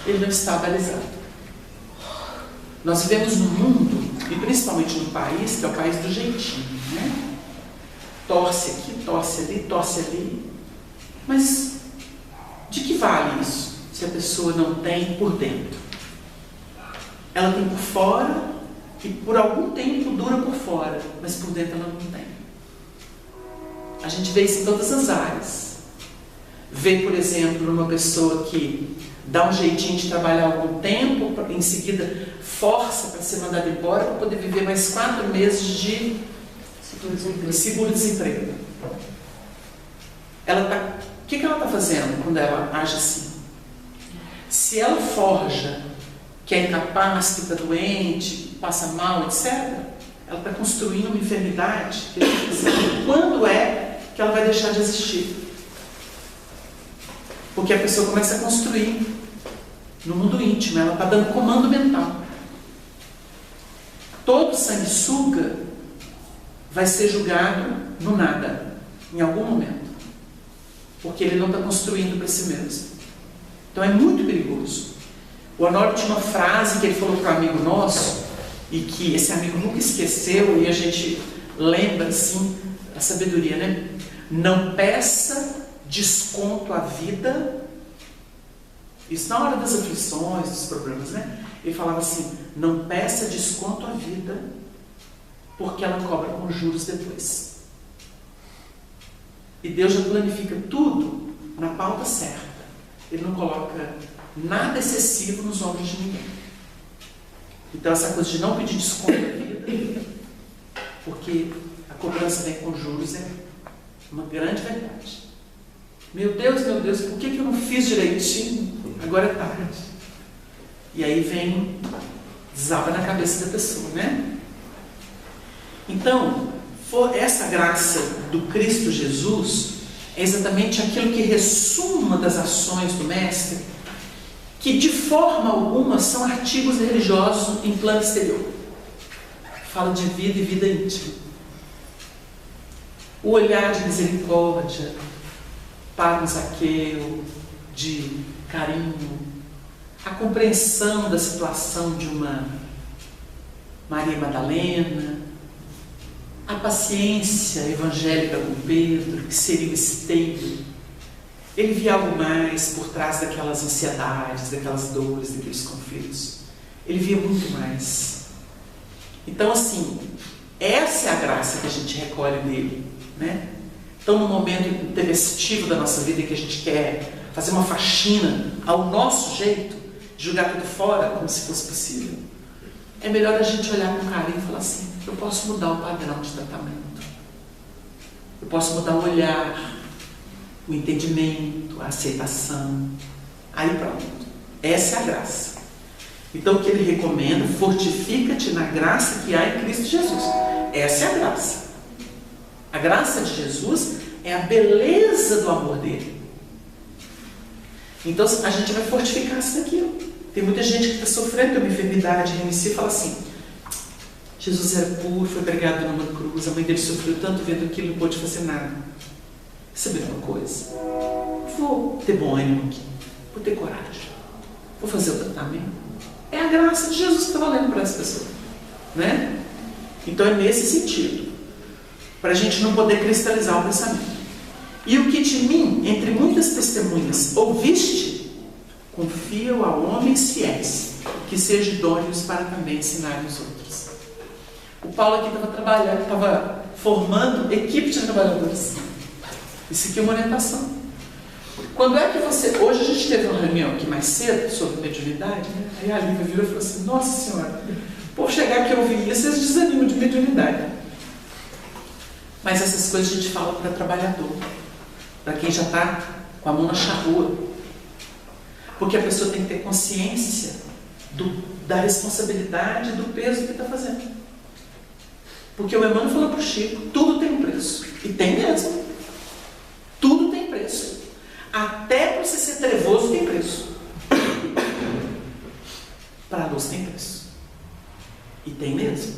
ele não está balizado. Nós vivemos num mundo, e principalmente no país, que é o país do jeitinho, né? Torce aqui, torce ali. Mas de que vale isso, se a pessoa não tem por dentro? Ela tem por fora, e por algum tempo dura por fora, mas por dentro ela não tem. A gente vê isso em todas as áreas. Vê, por exemplo, uma pessoa que dá um jeitinho de trabalhar algum tempo, em seguida força para ser mandada embora para poder viver mais 4 meses de seguro-desemprego. O que ela está fazendo quando ela age assim? Se ela forja que é incapaz, que está doente, passa mal, etc., ela está construindo uma enfermidade que ela está pensando quando é que ela vai deixar de existir. Porque a pessoa começa a construir no mundo íntimo, ela está dando comando mental. Todo sanguessuga vai ser julgado no nada, em algum momento, porque ele não está construindo para si mesmo. Então é muito perigoso. O Honório tinha uma frase que ele falou para um amigo nosso, e que esse amigo nunca esqueceu, e a gente lembra assim a sabedoria, né? Não peça desconto à vida. Isso na hora das aflições, dos problemas, né? Ele falava assim: não peça desconto à vida, porque ela cobra com juros depois. E Deus já planifica tudo na pauta certa. Ele não coloca nada excessivo nos ombros de ninguém. Então essa coisa de não pedir desconto à vida, porque a cobrança vem com juros, é uma grande verdade. Meu Deus, por que eu não fiz direitinho? Agora é tarde. E aí vem, desaba na cabeça da pessoa, né? Então, essa graça do Cristo Jesus é exatamente aquilo que ressuma das ações do Mestre, que de forma alguma são artigos religiosos em plano exterior. Fala de vida e vida íntima. O olhar de misericórdia para um Zaqueu, de carinho, a compreensão da situação de uma Maria Madalena, a paciência evangélica com Pedro, que seria o esteio. Ele via algo mais por trás daquelas ansiedades, daquelas dores, daqueles conflitos. Ele via muito mais. Então, assim, essa é a graça que a gente recolhe dele, né? Então, no momento intempestivo da nossa vida, que a gente quer fazer uma faxina ao nosso jeito, jogar tudo fora como se fosse possível, é melhor a gente olhar com carinho e falar assim: eu posso mudar o padrão de tratamento, eu posso mudar o olhar, o entendimento, a aceitação. Aí pronto, essa é a graça. Então o que ele recomenda: fortifica-te na graça que há em Cristo Jesus. Essa é a graça. A graça de Jesus é a beleza do amor dele. Então a gente vai fortificar isso daquilo. Tem muita gente que está sofrendo com uma enfermidade, reinicia e fala assim: Jesus era puro, foi pregado numa cruz, a mãe dele sofreu tanto vendo aquilo, não pôde fazer nada. Sabe uma coisa? Vou ter bom ânimo aqui, vou ter coragem, vou fazer o tratamento. É a graça de Jesus que está valendo para essa pessoa, né? Então é nesse sentido, para a gente não poder cristalizar o pensamento. E o que de mim, entre muitas testemunhas, ouviste, confia-o a homens fiéis, que sejam idôneos para também ensinar os outros. O Paulo aqui estava trabalhando, estava formando equipe de trabalhadores. Isso aqui é uma orientação. Quando é que você... Hoje a gente teve uma reunião aqui mais cedo sobre mediunidade, né? Aí a Lívia virou e falou assim: nossa senhora, o povo chegar aqui e ouvir isso, eles desanimam de mediunidade. Mas essas coisas a gente fala para trabalhador, para quem já está com a mão na charrua. Porque a pessoa tem que ter consciência da responsabilidade, do peso que está fazendo. Porque o Emmanuel falou para o Chico: tudo tem um preço. E tem mesmo. Tudo tem preço. Até para você ser trevoso tem preço. Para a luz tem preço. E tem mesmo.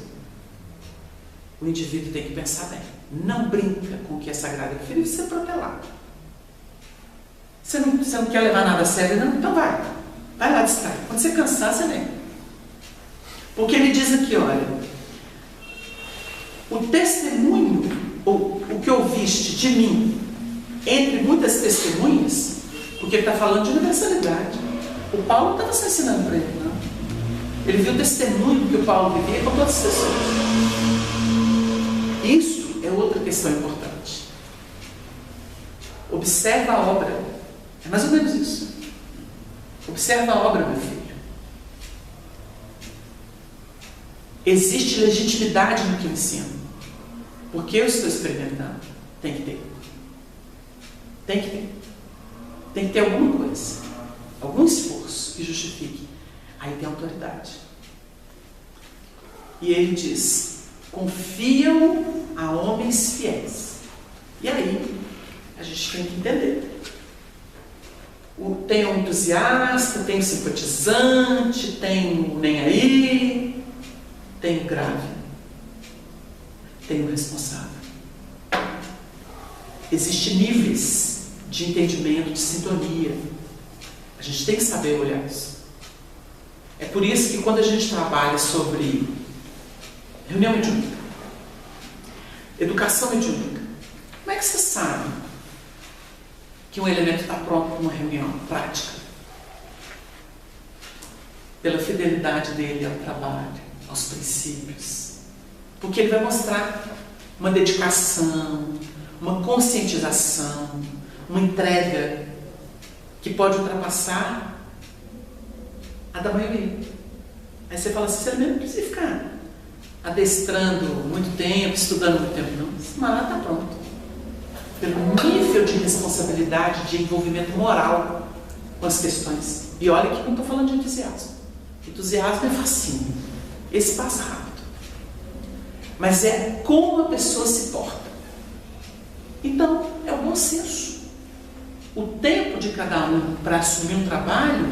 O indivíduo tem que pensar bem. Não brinca com o que é sagrado. Prefiro ser protelado. Você não quer levar nada a sério, não? Então vai. Vai lá distrai. Quando você cansar, você vem. Porque ele diz aqui, olha: o testemunho, ou o que ouviste de mim, entre muitas testemunhas, porque ele está falando de universalidade. O Paulo não estava só ensinando para ele, não. Ele viu o testemunho que o Paulo vivia com todas as pessoas. Isso é outra questão importante. Observa a obra. É mais ou menos isso. Observa a obra, meu filho. Existe legitimidade no que eu ensino. Porque eu estou experimentando. Tem que ter. Tem que ter. Tem que ter alguma coisa. Algum esforço que justifique. Aí tem autoridade. E ele diz: confiam a homens fiéis. E aí, a gente tem que entender. Tem o entusiasta, tem o simpatizante, tem o nem aí, tem o grave, tem o responsável. Existem níveis de entendimento, de sintonia. A gente tem que saber olhar isso. É por isso que quando a gente trabalha sobre reunião mediúnica, educação mediúnica, como é que você sabe que um elemento está pronto para uma reunião prática? Pela fidelidade dele ao trabalho, aos princípios. Porque ele vai mostrar uma dedicação, uma conscientização, uma entrega que pode ultrapassar a da maioria. Aí você fala assim: você não precisa ficar adestrando muito tempo, estudando muito tempo, não. Mas está pronto. Pelo nível de responsabilidade, de envolvimento moral com as questões. E olha que não estou falando de entusiasmo. Entusiasmo é facinho. Esse passa rápido. Mas é como a pessoa se porta. Então, é o bom senso. O tempo de cada um para assumir um trabalho,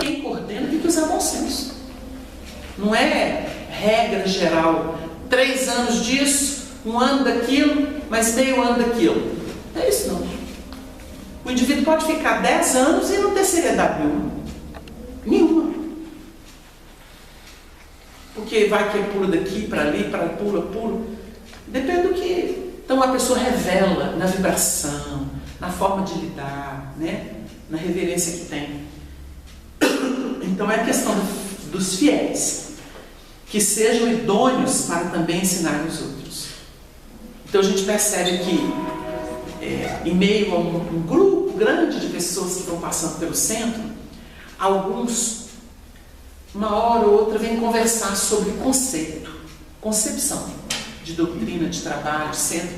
quem coordena tem que usar bom senso. Não é regra geral. 3 anos disso, 1 ano daquilo, mais meio ano daquilo. Não é isso não. O indivíduo pode ficar 10 anos e não ter seriedade nenhuma. Porque vai que pula daqui para ali, para pula. Depende do que. Então a pessoa revela na vibração, na forma de lidar, né? Na reverência que tem. Então é a questão dos fiéis, que sejam idôneos para também ensinar os outros. Então a gente percebe que em meio a um grupo grande de pessoas que estão passando pelo centro, alguns, uma hora ou outra, vêm conversar sobre concepção de doutrina, de trabalho, de centro.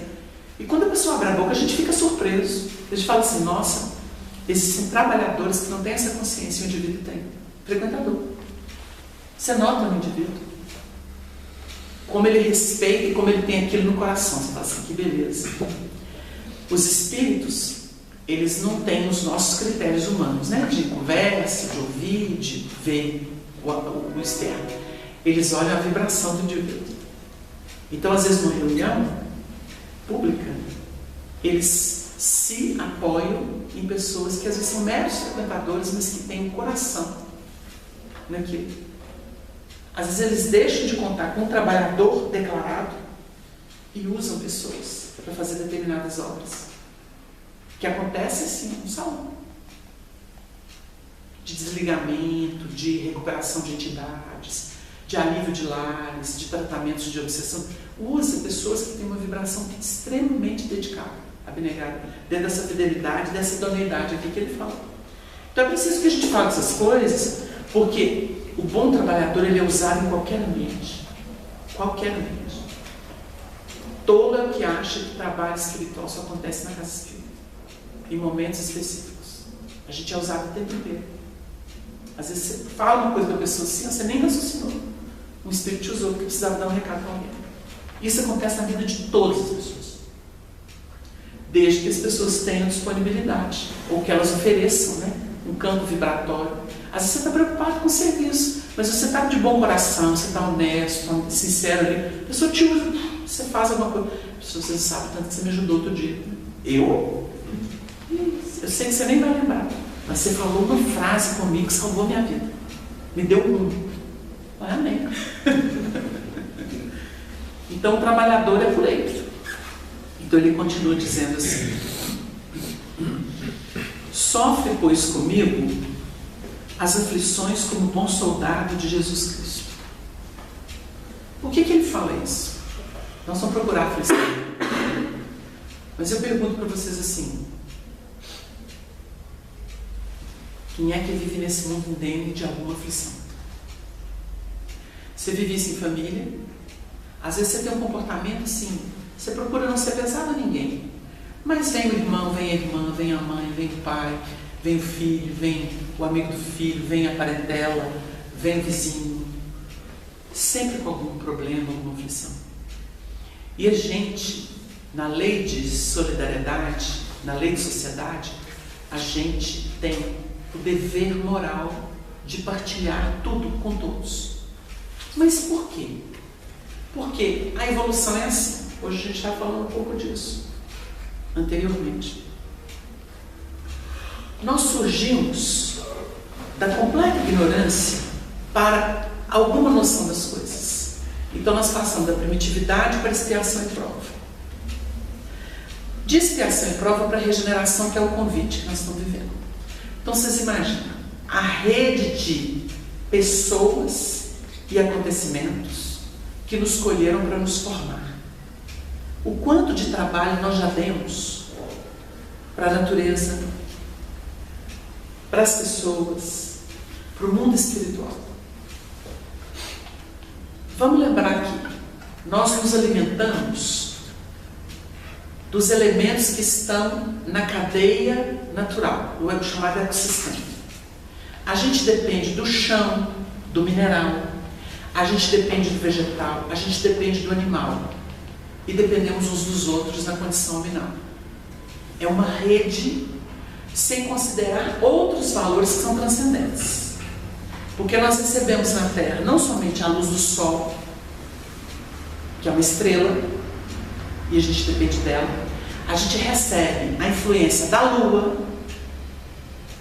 E quando a pessoa abre a boca, a gente fica surpreso. A gente fala assim: nossa, existem trabalhadores que não têm essa consciência, o indivíduo tem. Frequentador. Você nota no indivíduo. como ele respeita e como ele tem aquilo no coração. Você fala assim, que beleza. Os espíritos, eles não têm os nossos critérios humanos, né? De conversa, de ouvir, de ver o externo. Eles olham a vibração do indivíduo. Então, às vezes, numa reunião pública, eles se apoiam em pessoas que às vezes são meros frequentadores, mas que têm um coração naquilo. Às vezes eles deixam de contar com um trabalhador declarado e usam pessoas para fazer determinadas obras. Que acontece assim no salão. De desligamento, de recuperação de entidades, de alívio de lares, de tratamentos de obsessão. Usa pessoas que têm uma vibração extremamente dedicada, abnegada, dentro dessa fidelidade, dessa idoneidade aqui que ele fala. Então é preciso que a gente fale essas coisas, porque o bom trabalhador, ele é usado em qualquer ambiente. Qualquer ambiente. Tolo é o que acha que trabalho espiritual só acontece na casa espírita. Em momentos específicos. A gente é usado o tempo inteiro. Às vezes você fala uma coisa para a pessoa assim, você nem raciocinou. Um espírito te usou porque precisava dar um recado para alguém. Isso acontece na vida de todas as pessoas. Desde que as pessoas tenham disponibilidade. Ou que elas ofereçam, né? Um campo vibratório. Às vezes você está preocupado com o serviço, mas você está de bom coração, você está honesto, está sincero ali. A pessoa te usa, você faz alguma coisa. A pessoa, você sabe tanto que você me ajudou outro dia. Eu sei que você nem vai lembrar, mas você falou uma frase comigo que salvou minha vida. Me deu um mundo. Amém. Então o trabalhador é por eleito. Então ele continua dizendo assim: sofre, pois, comigo as aflições como bom soldado de Jesus Cristo. Por que ele fala isso? Nós vamos procurar aflição. Mas eu pergunto para vocês assim: quem é que vive nesse mundo indene de alguma aflição? Você vive isso em família? Às vezes você tem um comportamento assim, você procura não ser pesado a ninguém. Mas vem o irmão, vem a irmã, vem a mãe, vem o pai, vem o filho, vem o amigo do filho, vem a parentela, vem o vizinho. Sempre com algum problema, alguma aflição. E a gente, na lei de solidariedade, na lei de sociedade, a gente tem o dever moral de partilhar tudo com todos. Mas por quê? Porque a evolução é assim. Hoje a gente está falando um pouco disso. Anteriormente. Nós surgimos da completa ignorância para alguma noção das coisas. Então nós passamos da primitividade para a expiação e prova. De expiação e prova para a regeneração, que é o convite que nós estamos vivendo. Então vocês imaginam a rede de pessoas e acontecimentos que nos escolheram para nos formar. O quanto de trabalho nós já demos para a natureza, para as pessoas, para o mundo espiritual. Vamos lembrar que nós nos alimentamos dos elementos que estão na cadeia natural, o chamado ecossistema. A gente depende do chão, do mineral, a gente depende do vegetal, a gente depende do animal e dependemos uns dos outros na condição nominal. É uma rede sem considerar outros valores que são transcendentes. Porque nós recebemos na Terra não somente a luz do Sol, que é uma estrela, e a gente depende dela, a gente recebe a influência da Lua,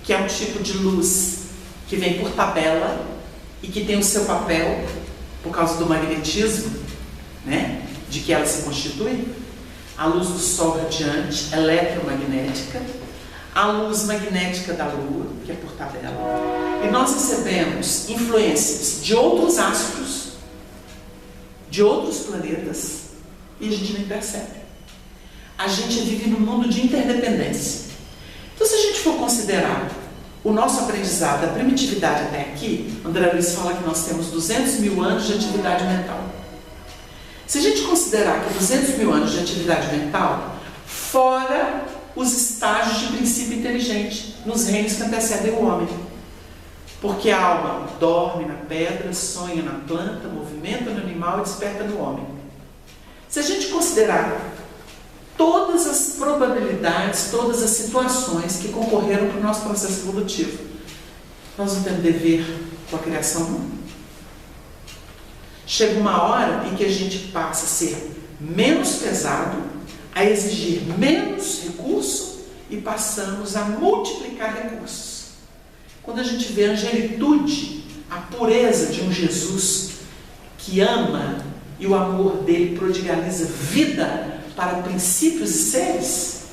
que é um tipo de luz que vem por tabela e que tem o seu papel, por causa do magnetismo, né, de que ela se constitui. A luz do Sol radiante, eletromagnética, a luz magnética da Lua, que é por tabela, e nós recebemos influências de outros astros, de outros planetas, e a gente nem percebe. A gente vive num mundo de interdependência. Então, se a gente for considerar o nosso aprendizado da primitividade até aqui, André Luiz fala que nós temos 200 mil anos de atividade mental. Se a gente considerar que 200 mil anos de atividade mental, fora os estágios de princípio inteligente nos reinos que antecedem o homem. Porque a alma dorme na pedra, sonha na planta, movimenta no animal e desperta no homem. Se a gente considerar todas as probabilidades, todas as situações que concorreram para o nosso processo evolutivo, nós não temos dever com a criação, não. Chega uma hora em que a gente passa a ser menos pesado, a exigir menos recurso e passamos a multiplicar recursos. Quando a gente vê a angelitude, a pureza de um Jesus que ama e o amor dele prodigaliza vida para princípios e seres,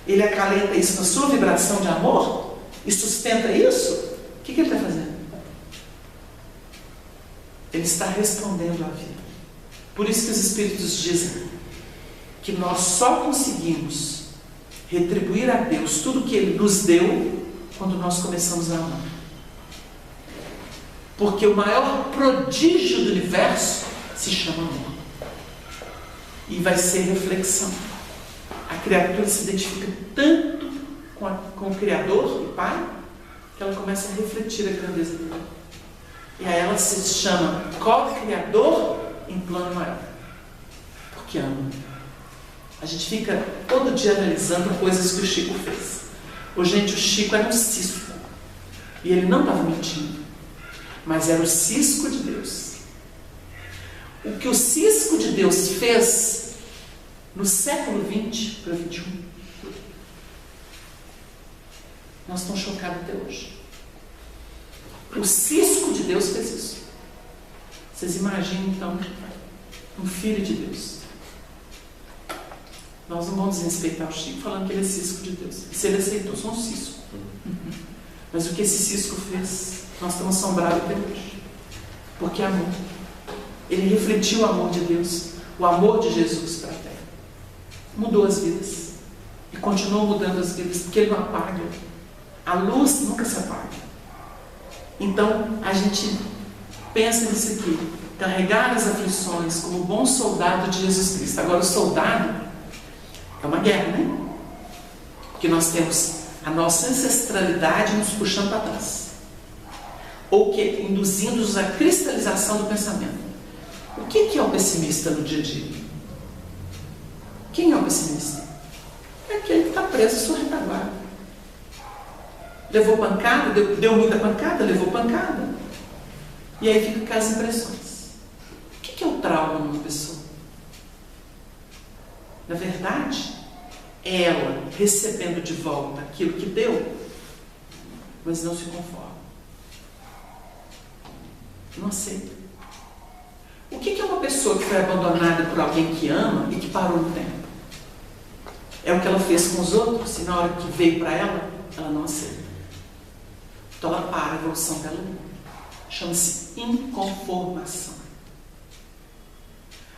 ele acalenta isso na sua vibração de amor e sustenta isso, o que ele está fazendo? Ele está respondendo à vida. Por isso que os Espíritos dizem que nós só conseguimos retribuir a Deus tudo que Ele nos deu quando nós começamos a amar. Porque o maior prodígio do universo se chama amor. E vai ser reflexão. A criatura se identifica tanto com o Criador e Pai, que ela começa a refletir a grandeza dele. E aí ela se chama co-criador em plano maior. Porque ama. A gente fica todo dia analisando coisas que o Chico fez. Gente, o Chico era um cisco. E ele não estava mentindo. Mas era o cisco de Deus. O que o cisco de Deus fez no século XX para o XXI, nós estamos chocados até hoje. O cisco de Deus fez isso. Vocês imaginam, então, um filho de Deus. Nós não vamos desrespeitar o Chico falando que ele é cisco de Deus. E se ele aceitou, só um cisco. Mas o que esse cisco fez, nós estamos assombrados até hoje. Porque é amor. Ele refletiu o amor de Deus, o amor de Jesus para a Terra. Mudou as vidas. E continua mudando as vidas, porque ele não apaga. A luz nunca se apaga. Então, a gente pensa nisso aqui. Carregar as aflições como bom soldado de Jesus Cristo. Agora, o soldado é uma guerra, né? Porque nós temos a nossa ancestralidade nos puxando para trás. Ou que induzindo-nos à cristalização do pensamento. O que é o pessimista no dia a dia? Quem é o pessimista? É aquele que está preso à sua retaguarda. Levou pancada, deu muita pancada, levou pancada. E aí fica com as impressões. O que é o trauma numa pessoa? Na verdade, é ela recebendo de volta aquilo que deu, mas não se conforma. Não aceita. O que é uma pessoa que foi abandonada por alguém que ama e que parou no tempo? É o que ela fez com os outros e na hora que veio para ela, ela não aceita. Então ela para a evolução dela. Chama-se inconformação.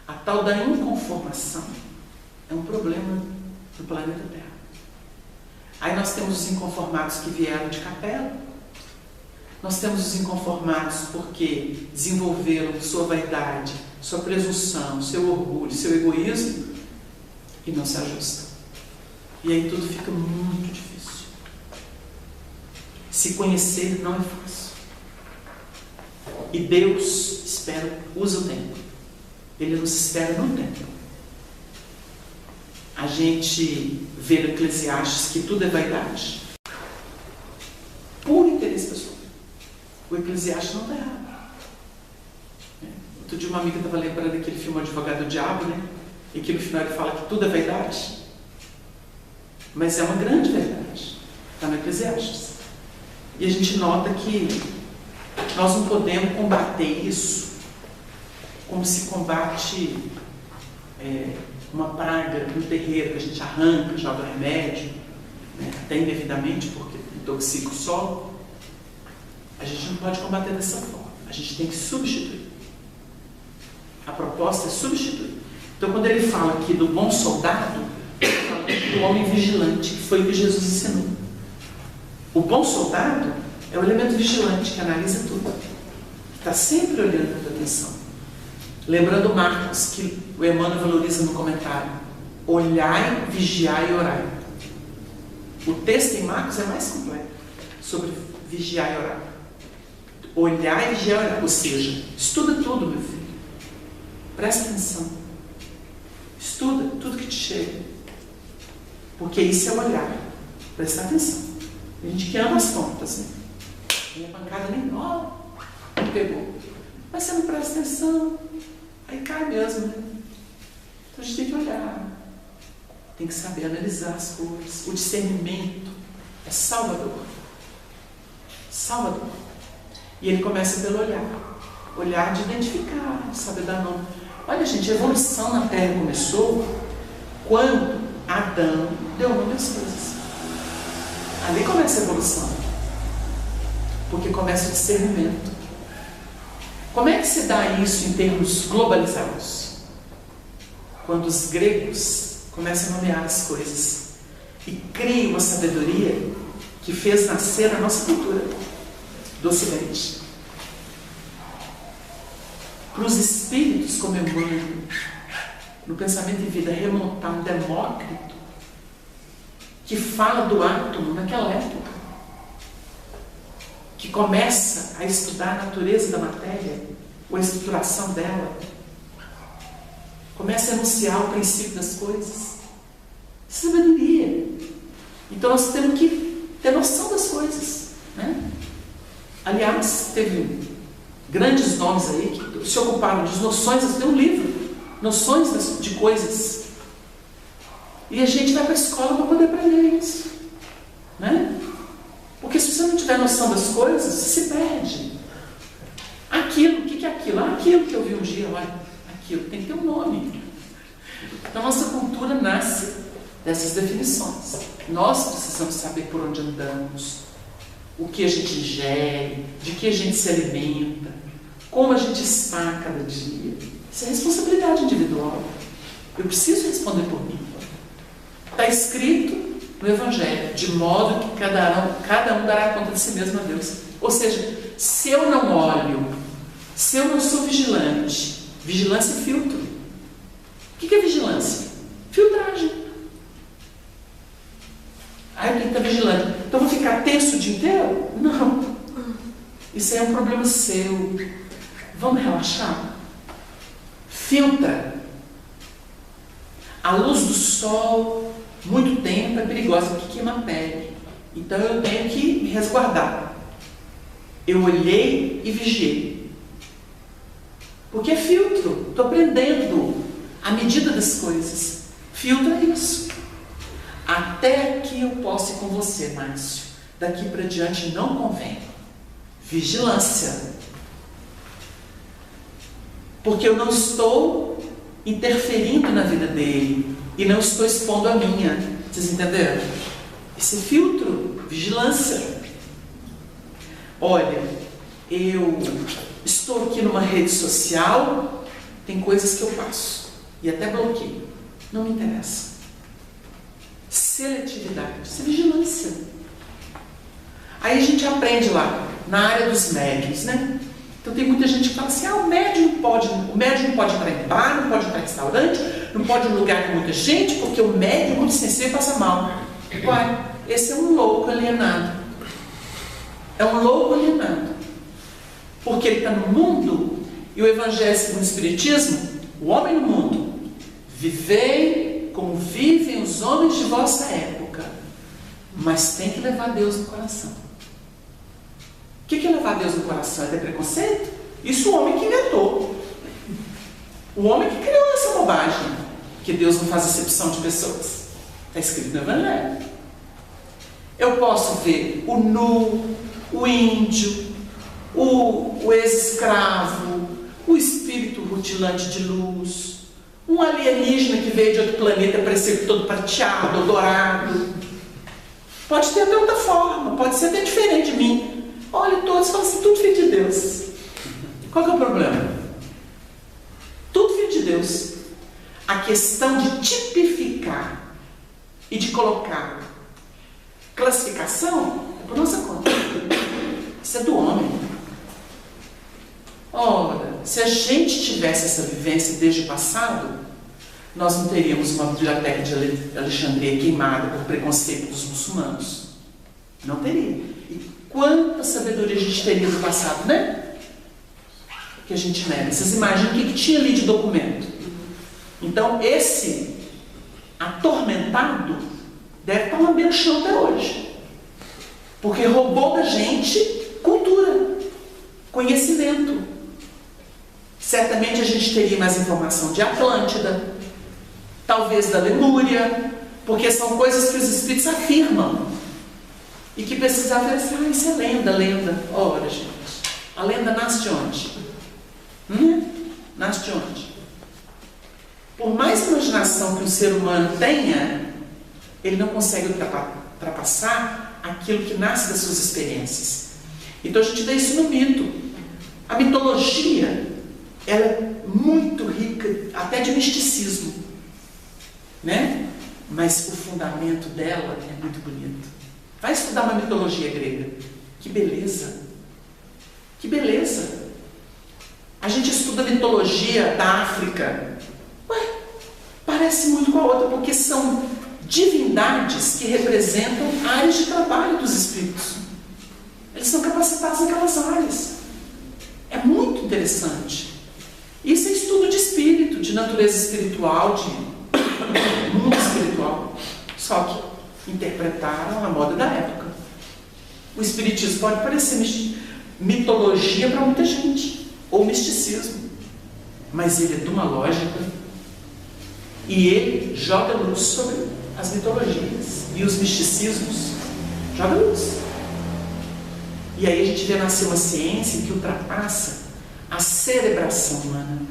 A tal da inconformação é um problema do planeta Terra. Aí nós temos os inconformados que vieram de capela. Nós temos os inconformados porque desenvolveram sua vaidade, sua presunção, seu orgulho, seu egoísmo e não se ajustam. E aí tudo fica muito difícil. Se conhecer não é fácil. E Deus usa o tempo. Ele nos espera no tempo. A gente vê no Eclesiastes que tudo é vaidade. Puro interesse pessoal. O Eclesiastes não está errado. Outro dia uma amiga estava lembrando daquele filme Advogado do Diabo, né? E que no final ele fala que tudo é vaidade. Mas é uma grande verdade. Está no Eclesiastes. E a gente nota que nós não podemos combater isso como se combate uma praga no terreiro, que a gente arranca, joga remédio, né? Até indevidamente, porque intoxica o solo. A gente não pode combater dessa forma. A gente tem que substituir. A proposta é substituir. Então, quando ele fala aqui do bom soldado, ele fala do homem vigilante, que foi o que Jesus ensinou. O bom soldado é o elemento vigilante, que analisa tudo. Está sempre olhando com atenção. Lembrando Marcos, que o Emmanuel valoriza no comentário. Olhai, vigiai e orai. O texto em Marcos é mais completo sobre vigiar e orar. Olhar e vigiar, ou seja, estuda tudo, meu filho. Presta atenção. Estuda tudo que te chega. Porque isso é olhar. Prestar atenção. A gente que ama as contas, né? Minha pancada nem pegou. Mas você não presta atenção, aí cai mesmo, né? Então a gente tem que olhar. Tem que saber analisar as coisas. O discernimento é salvador. Salvador. E ele começa pelo olhar. Olhar de identificar, saber dar nome. Olha, gente, a evolução na Terra começou quando Adão deu nome às coisas. Ali começa a evolução. Porque começa o discernimento. Como é que se dá isso em termos globalizados? Quando os gregos começam a nomear as coisas e criam uma sabedoria que fez nascer a nossa cultura do Ocidente. Para os espíritos como Emmanuel, no Pensamento em Vida, remontar um Demócrito que fala do átomo naquela época, que começa a estudar a natureza da matéria, ou a estruturação dela, começa a enunciar o princípio das coisas. Sabedoria. Então nós temos que ter noção das coisas, né? Aliás, teve grandes nomes aí que se ocuparam de noções. Tem um livro, Noções de Coisas. E a gente vai para a escola para poder aprender isso, né? Porque se você não tiver noção das coisas, você se perde. Aquilo, o que é aquilo? Aquilo que eu vi um dia, olha, aquilo tem que ter um nome. Então, nossa cultura nasce dessas definições. Nós precisamos saber por onde andamos, o que a gente ingere, de que a gente se alimenta, como a gente está a cada dia. Isso é responsabilidade individual. Eu preciso responder por mim. Está escrito no Evangelho, de modo que cada um dará conta de si mesmo a Deus. Ou seja, se eu não olho, se eu não sou vigilante, vigilância e filtro. O que é vigilância? Filtragem. Eu tenho que estar vigilante. Então eu vou ficar tenso o dia inteiro? Não. Isso aí é um problema seu. Vamos relaxar? Filtra. A luz do sol, muito tempo, é perigosa, porque queima a pele. Então eu tenho que me resguardar. Eu olhei e vigiei. Porque é filtro. Estou aprendendo a medida das coisas. Filtro é isso. Até aqui eu posso ir com você, Márcio. Daqui para diante não convém. Vigilância. Porque eu não estou interferindo na vida dele e não estou expondo a minha. Vocês entenderam? Esse filtro, vigilância. Olha, eu estou aqui numa rede social, tem coisas que eu passo e até bloqueio. Não me interessa. Seletividade, isso é vigilância. Aí a gente aprende lá, na área dos médiuns, né? Então tem muita gente que fala assim, o médium não pode entrar em bar, não pode entrar em restaurante, não pode ir em lugar com muita gente, porque o médium, muito sensível, passa mal. Uai, esse é um louco alienado. É um louco alienado. Porque ele está no mundo, e o Evangelho segundo o Espiritismo, o homem no mundo, vivei como vivem os homens de vossa época, mas tem que levar Deus no coração. O que é levar Deus no coração? É ter preconceito? Isso o homem que inventou. O homem que criou essa bobagem, que Deus não faz acepção de pessoas. Está escrito no Evangelho. Eu posso ver o nu, o índio, o ex-escravo, o espírito rutilante de luz, um alienígena que veio de outro planeta, parecer todo prateado ou dourado. Pode ter até outra forma, pode ser até diferente de mim. Olha, todos falam assim, tudo filho de Deus. Qual que é o problema? Tudo filho de Deus. A questão de tipificar e de colocar classificação é por nossa conta. Isso é do homem. Ora, se a gente tivesse essa vivência desde o passado, nós não teríamos uma biblioteca de Alexandria queimada por preconceito dos muçulmanos. Não teria. E Quanta sabedoria a gente teria no passado, né? Que a gente nega. Vocês imaginam o que tinha ali de documento? Então, esse atormentado deve estar lambendo o chão até hoje. Porque roubou da gente cultura, conhecimento. Certamente a gente teria mais informação de Atlântida, talvez da Lemúria, porque são coisas que os espíritos afirmam e que precisavam ver assim, isso é lenda. Ora, gente, a lenda nasce de onde? Nasce de onde? Por mais imaginação que o ser humano tenha, ele não consegue ultrapassar aquilo que nasce das suas experiências. Então a gente vê isso no mito. A mitologia, ela é muito rica, até de misticismo, né? Mas o fundamento dela é muito bonito. Vai estudar uma mitologia grega. Que beleza! Que beleza! A gente estuda a mitologia da África. Ué, parece muito com a outra, porque são divindades que representam áreas de trabalho dos espíritos. Eles são capacitados naquelas áreas. É muito interessante. Isso é estudo de espírito, de natureza espiritual, de mundo espiritual. Só que interpretaram a moda da época. O espiritismo pode parecer mitologia para muita gente, ou misticismo, mas ele é de uma lógica e ele joga luz sobre as mitologias e os misticismos. Joga luz. E aí a gente vê nascer uma ciência que ultrapassa a cerebração humana,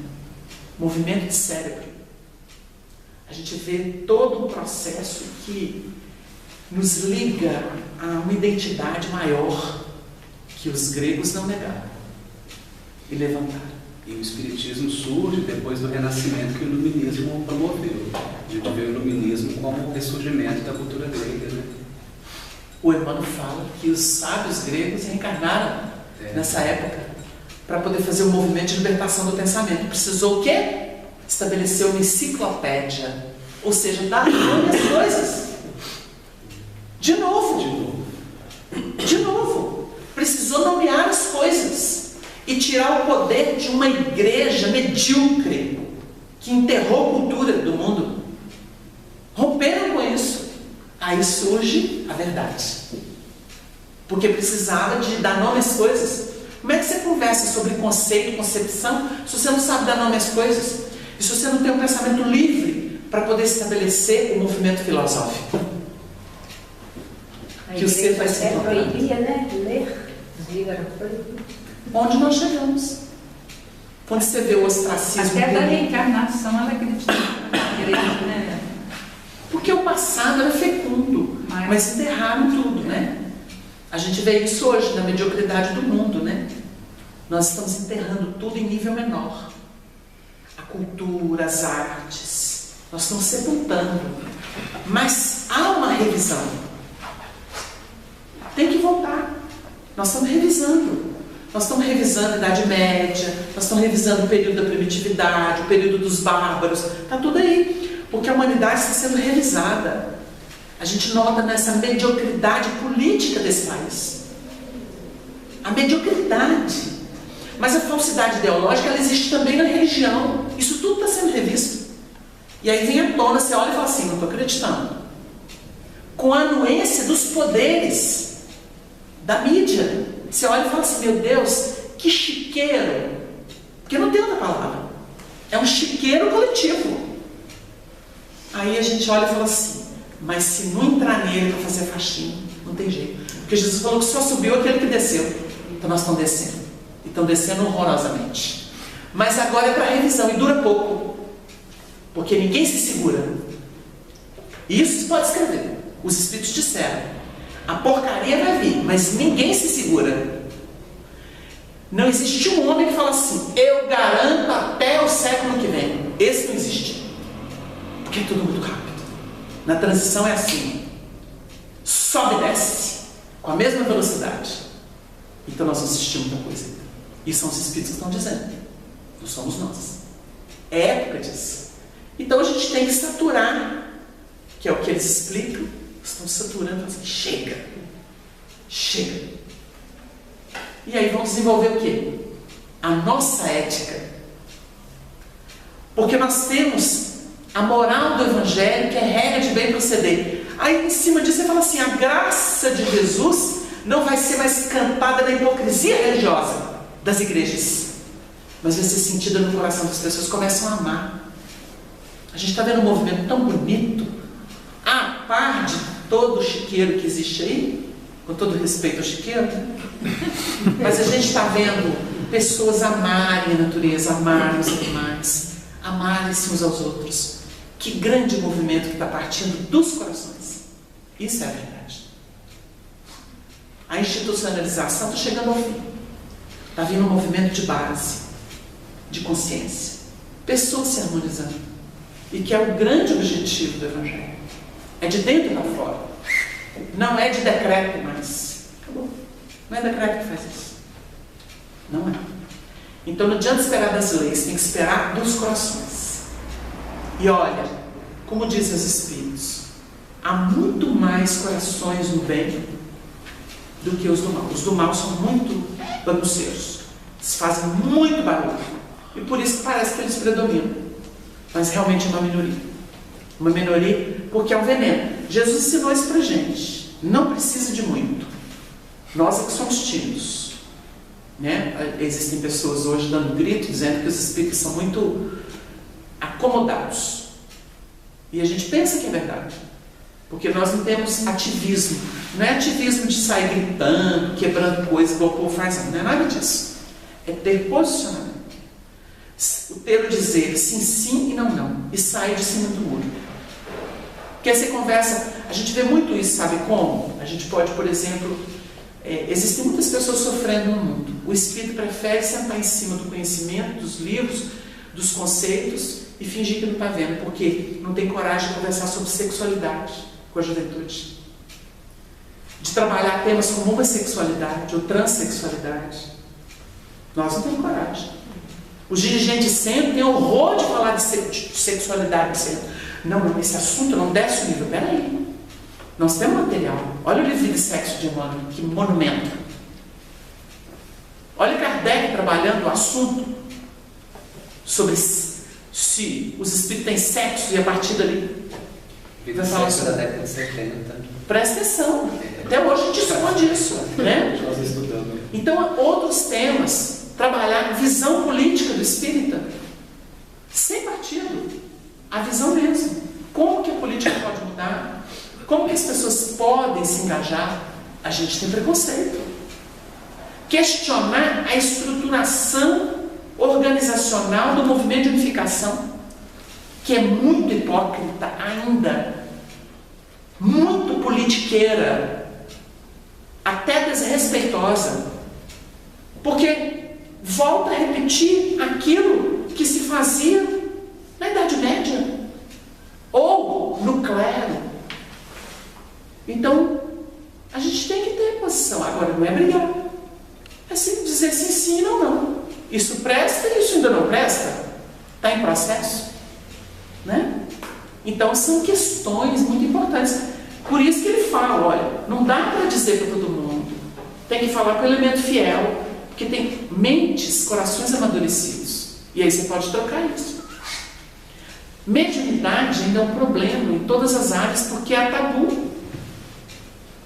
movimento de cérebro. A gente vê todo um processo que nos liga a uma identidade maior que os gregos não negaram e levantaram. E o Espiritismo surge depois do renascimento que o Iluminismo promoveu. A gente vê o Iluminismo como o ressurgimento da cultura grega, né? O Emmanuel fala que os sábios gregos reencarnaram nessa época para poder fazer o movimento de libertação do pensamento. Precisou o quê? Estabelecer uma enciclopédia, ou seja, dar nome às coisas. De novo. Precisou nomear as coisas e tirar o poder de uma igreja medíocre que enterrou a cultura do mundo. Romperam com isso. Aí surge a verdade. Porque precisava de dar nome às coisas. Como é que você conversa sobre conceito, concepção, se você não sabe dar nome às coisas? E se você não tem um pensamento livre para poder estabelecer o movimento filosófico? A que o ser vai ser proibia, né? Ler. Os livros eram proibidos. Onde nós chegamos? Quando você vê o ostracismo... Até da reencarnação ela acreditava na igreja, né? Porque o passado era fecundo, mas enterraram tudo, né? A gente vê isso hoje na mediocridade do mundo, né? Nós estamos enterrando tudo em nível menor. A cultura, as artes, nós estamos sepultando. Mas há uma revisão. Tem que voltar. Nós estamos revisando. Nós estamos revisando a Idade Média, nós estamos revisando o período da primitividade, o período dos bárbaros. Está tudo aí. Porque a humanidade está sendo revisada. A gente nota nessa mediocridade política desse país. A mediocridade. Mas a falsidade ideológica, ela existe também na religião. Isso tudo está sendo revisto. E aí vem à tona, você olha e fala assim, não estou acreditando. Com a anuência dos poderes da mídia. Você olha e fala assim, meu Deus, que chiqueiro. Porque não tem outra palavra. É um chiqueiro coletivo. Aí a gente olha e fala assim, mas se não entrar nele para fazer faxina, não tem jeito. Porque Jesus falou que só subiu aquele que desceu. Então nós estamos descendo. E estão descendo horrorosamente. Mas agora é para revisão e dura pouco. Porque ninguém se segura. Isso se pode escrever. Os espíritos disseram. A porcaria vai vir, mas ninguém se segura. Não existe um homem que fala assim, eu garanto até o século que vem. Esse não existe. Porque é tudo muito rápido. Na transição é assim. Sobe e desce. Com a mesma velocidade. Então nós vamos assistir muita coisa. E são os espíritos que estão dizendo. Não somos nós. É época disso. Então a gente tem que saturar. Que é o que eles explicam. Estão saturando. Assim, chega. E aí vão desenvolver o quê? A nossa ética. Porque nós temos a moral do Evangelho, que é regra de bem proceder. Aí em cima disso você fala assim, a graça de Jesus não vai ser mais cantada na hipocrisia religiosa das igrejas, mas vai ser sentida no coração das pessoas, começam a amar. A gente está vendo um movimento tão bonito, a par de todo o chiqueiro que existe aí, com todo respeito ao chiqueiro, mas a gente está vendo pessoas amarem a natureza, amarem os animais, amarem-se uns aos outros. Que grande movimento que está partindo dos corações. Isso é a verdade. A institucionalização está chegando ao fim. Está vindo um movimento de base, de consciência. Pessoas se harmonizando. E que é o grande objetivo do Evangelho. É de dentro para fora. Não é de decreto mais. Acabou. Não é decreto que faz isso. Não é. Então não adianta esperar das leis, tem que esperar dos corações. E olha, como dizem os Espíritos, há muito mais corações no bem do que os do mal. Os do mal são muito bagunceiros, eles fazem muito barulho, e por isso que parece que eles predominam, mas realmente é uma minoria, porque é um veneno. Jesus ensinou isso pra gente, não precisa de muito, nós é que somos tímidos, né? Existem pessoas hoje dando grito, dizendo que os espíritos são muito acomodados, e a gente pensa que é verdade, porque nós não temos ativismo. Não é ativismo de sair gritando, quebrando coisas, igual o povo faz, não é nada disso. É ter posicionamento. O ter o dizer sim, sim e não, não. E sair de cima do muro. Porque aí você conversa, a gente vê muito isso, sabe como? A gente pode, por exemplo, existem muitas pessoas sofrendo no mundo. O espírito prefere sentar em cima do conhecimento, dos livros, dos conceitos e fingir que não está vendo, porque não tem coragem de conversar sobre sexualidade com a juventude, de trabalhar temas como homossexualidade ou transexualidade. Nós não temos coragem. Os dirigentes sempre têm horror de falar de sexualidade. Não, esse assunto não desce o nível. Peraí, nós temos material. Olha o livro de sexo de Emmanuel, que monumento. Olha Kardec trabalhando o assunto sobre se os espíritos têm sexo, e a partir dali vai falar sobre a década de 70. Presta atenção, até hoje a gente esconde isso, né? Então, outros temas, trabalhar visão política do espírita, sem partido, a visão mesmo. Como que a política pode mudar? Como que as pessoas podem se engajar? A gente tem preconceito. Questionar a estruturação organizacional do movimento de unificação, que é muito hipócrita ainda, muito politiqueira, até desrespeitosa, porque volta a repetir aquilo que se fazia na Idade Média ou no clero. Então a gente tem que ter posição. Agora não é brigar, é sempre dizer sim, sim e não, não. Isso presta e isso ainda não presta, está em processo, né? Então são questões muito importantes. Por isso que ele fala, olha, não dá para dizer para todo mundo, tem que falar com o elemento fiel, porque tem mentes, corações amadurecidos, e aí você pode trocar isso. Mediunidade ainda é um problema em todas as áreas, porque é tabu.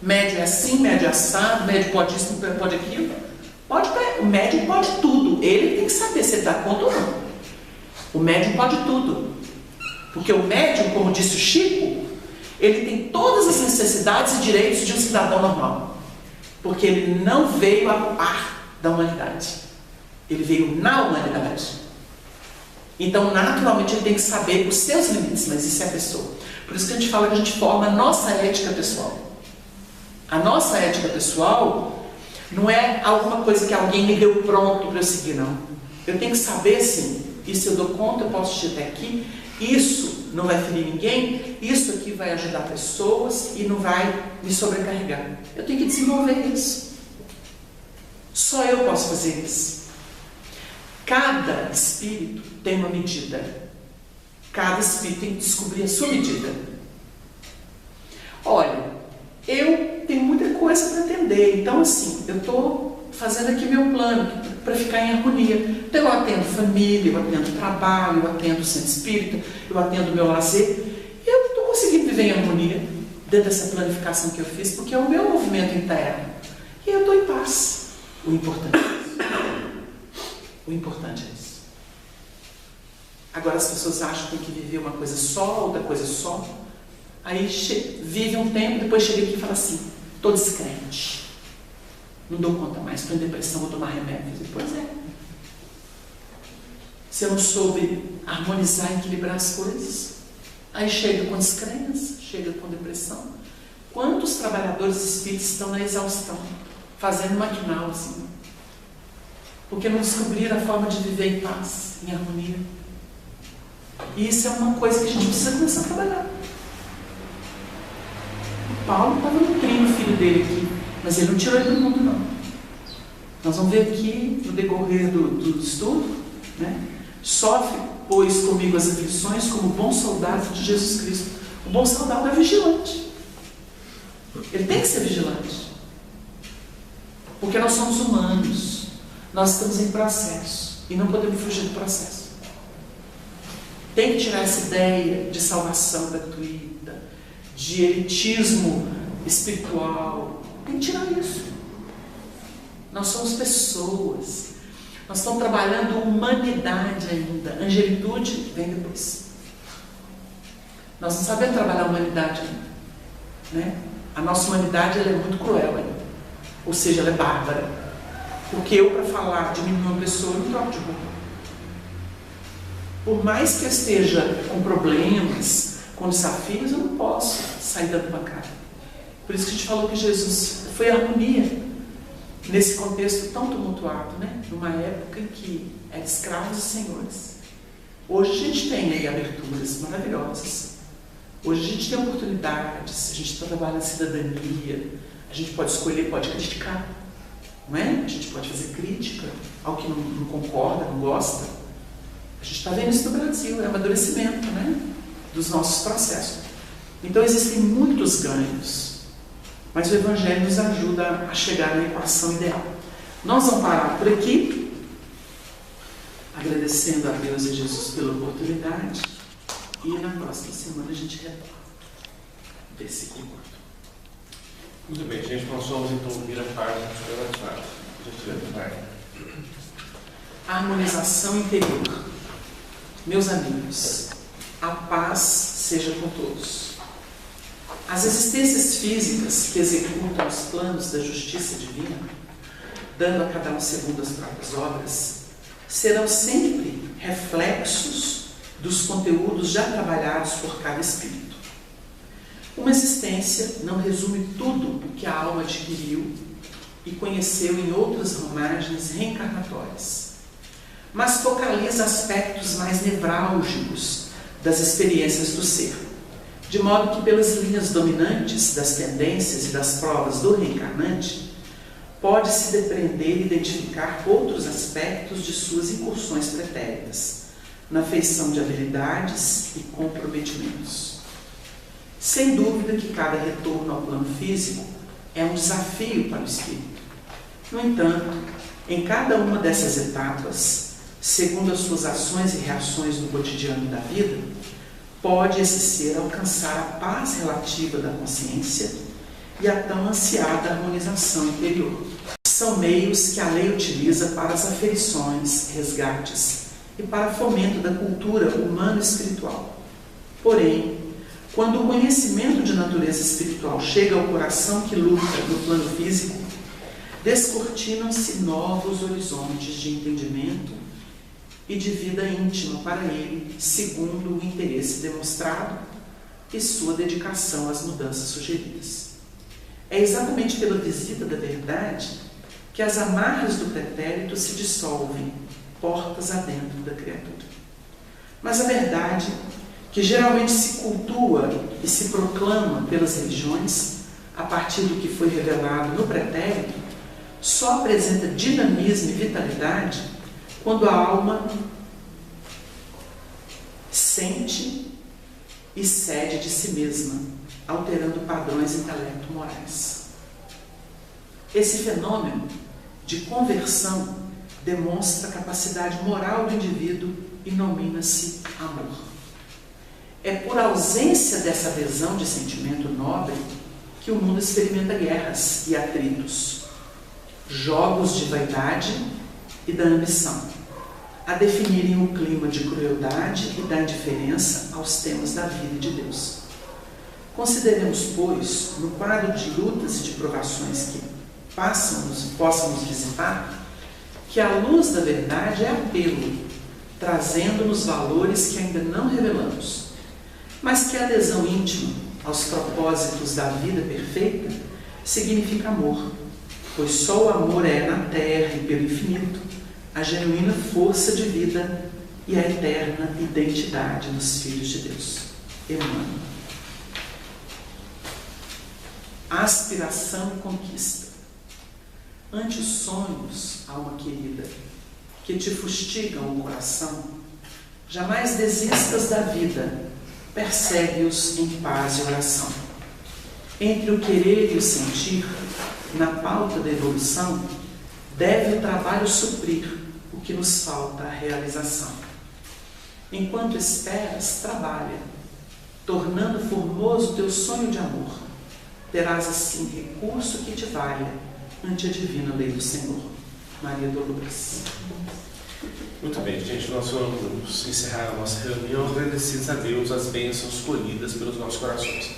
Médio é assim, médio é assado, médio pode isso, pode aquilo. O médium pode tudo, ele tem que saber se ele dá conta ou não. O médium pode tudo, porque o médium, como disse o Chico, ele tem todas as necessidades e direitos de um cidadão normal, porque ele não veio a par da humanidade, ele veio na humanidade. Então naturalmente ele tem que saber os seus limites, mas isso é a pessoa. Por isso que a gente fala que a gente forma a nossa ética pessoal. A nossa ética pessoal não é alguma coisa que alguém me deu pronto para eu seguir, não. Eu tenho que saber, sim, isso eu dou conta, eu posso ir até aqui, isso não vai ferir ninguém, isso aqui vai ajudar pessoas e não vai me sobrecarregar. Eu tenho que desenvolver isso. Só eu posso fazer isso. Cada espírito tem uma medida. Cada espírito tem que descobrir a sua medida. Olha, eu tenho muita coisa para entender, então assim, eu estou fazendo aqui meu plano para ficar em harmonia. Então eu atendo família, eu atendo trabalho, eu atendo o centro espírita, eu atendo o meu lazer. E eu estou conseguindo viver em harmonia dentro dessa planificação que eu fiz, porque é o meu movimento interno. E eu estou em paz. O importante é isso. O importante é isso. Agora as pessoas acham que tem que viver uma coisa só, outra coisa só. Aí vive um tempo, depois chega aqui e fala assim, estou descrente. Não dou conta mais, estou em depressão, vou tomar remédio. Pois é. Você não soube harmonizar, equilibrar as coisas. Aí chega com descrença, chega com depressão. Quantos trabalhadores espíritas estão na exaustão, fazendo maquinal assim? Porque não descobriram a forma de viver em paz, em harmonia. E isso é uma coisa que a gente precisa começar a trabalhar. O Paulo estava nutrindo o filho dele aqui, mas ele não tirou ele do mundo, não. Nós vamos ver aqui, no decorrer do estudo, né? Sofre, pois, comigo as aflições como bom soldado de Jesus Cristo. O bom soldado é vigilante. Ele tem que ser vigilante. Porque nós somos humanos. Nós estamos em processo. E não podemos fugir do processo. Tem que tirar essa ideia de salvação gratuita, de elitismo espiritual. Tem que tirar isso. Nós somos pessoas. Nós estamos trabalhando humanidade ainda. Angelitude vem depois. Nós não sabemos trabalhar a humanidade ainda. Né? A nossa humanidade ela é muito cruel ainda. Ou seja, ela é bárbara. Porque eu, para falar de mim uma pessoa, eu não troco de roupa. Por mais que eu esteja com problemas, com desafios, eu não posso sair dando pancada. Por isso que a gente falou que Jesus foi harmonia nesse contexto tão tumultuado, né? Numa época em que eram escravos e senhores. Hoje a gente tem aí aberturas maravilhosas. Hoje a gente tem oportunidades, a gente trabalha na cidadania, a gente pode escolher, pode criticar, não é? A gente pode fazer crítica ao que não concorda, não gosta. A gente está vendo isso no Brasil, é amadurecimento, né? Dos nossos processos. Então existem muitos ganhos. Mas o Evangelho nos ajuda a chegar na equação ideal. Nós vamos parar por aqui, agradecendo a Deus e a Jesus pela oportunidade, e na próxima semana a gente retorna. Versículo 4. Muito bem, gente, nós vamos então ouvir a página sobre a WhatsApp. A harmonização interior. Meus amigos, a paz seja com todos. As existências físicas que executam os planos da justiça divina, dando a cada um segundo as próprias obras, serão sempre reflexos dos conteúdos já trabalhados por cada espírito. Uma existência não resume tudo o que a alma adquiriu e conheceu em outras romagens reencarnatórias, mas focaliza aspectos mais nevrálgicos das experiências do ser, de modo que pelas linhas dominantes das tendências e das provas do reencarnante, pode-se depreender e identificar outros aspectos de suas incursões pretéritas, na feição de habilidades e comprometimentos. Sem dúvida que cada retorno ao plano físico é um desafio para o espírito. No entanto, em cada uma dessas etapas, segundo as suas ações e reações no cotidiano da vida, pode esse ser alcançar a paz relativa da consciência e a tão ansiada harmonização interior. São meios que a lei utiliza para as aferições, resgates e para fomento da cultura humano-espiritual. Porém, quando o conhecimento de natureza espiritual chega ao coração que luta no plano físico, descortinam-se novos horizontes de entendimento e de vida íntima para ele, segundo o interesse demonstrado e sua dedicação às mudanças sugeridas. É exatamente pela visita da verdade que as amarras do pretérito se dissolvem, portas adentro da criatura. Mas a verdade, que geralmente se cultua e se proclama pelas religiões, a partir do que foi revelado no pretérito, só apresenta dinamismo e vitalidade quando a alma sente e cede de si mesma, alterando padrões intelecto-morais. Esse fenômeno de conversão demonstra a capacidade moral do indivíduo e nomina-se amor. É por ausência dessa adesão de sentimento nobre que o mundo experimenta guerras e atritos, jogos de vaidade e da ambição, a definirem um clima de crueldade e da indiferença aos temas da vida de Deus. Consideremos, pois, no quadro de lutas e de provações que possam nos visitar, que a luz da verdade é apelo, trazendo-nos valores que ainda não revelamos, mas que a adesão íntima aos propósitos da vida perfeita significa amor, pois só o amor é na terra e pelo infinito a genuína força de vida e a eterna identidade nos filhos de Deus. Emmanuel. Aspiração e conquista. Ante os sonhos, alma querida, que te fustigam o coração, jamais desistas da vida, persegue-os em paz e oração. Entre o querer e o sentir, na pauta da evolução, deve o trabalho suprir o que nos falta a realização. Enquanto esperas, trabalha, tornando formoso teu sonho de amor. Terás assim recurso que te valha ante a divina lei do Senhor. Maria Dolores. Muito bem, gente, nós vamos encerrar a nossa reunião agradecidos a Deus as bênçãos colhidas pelos nossos corações.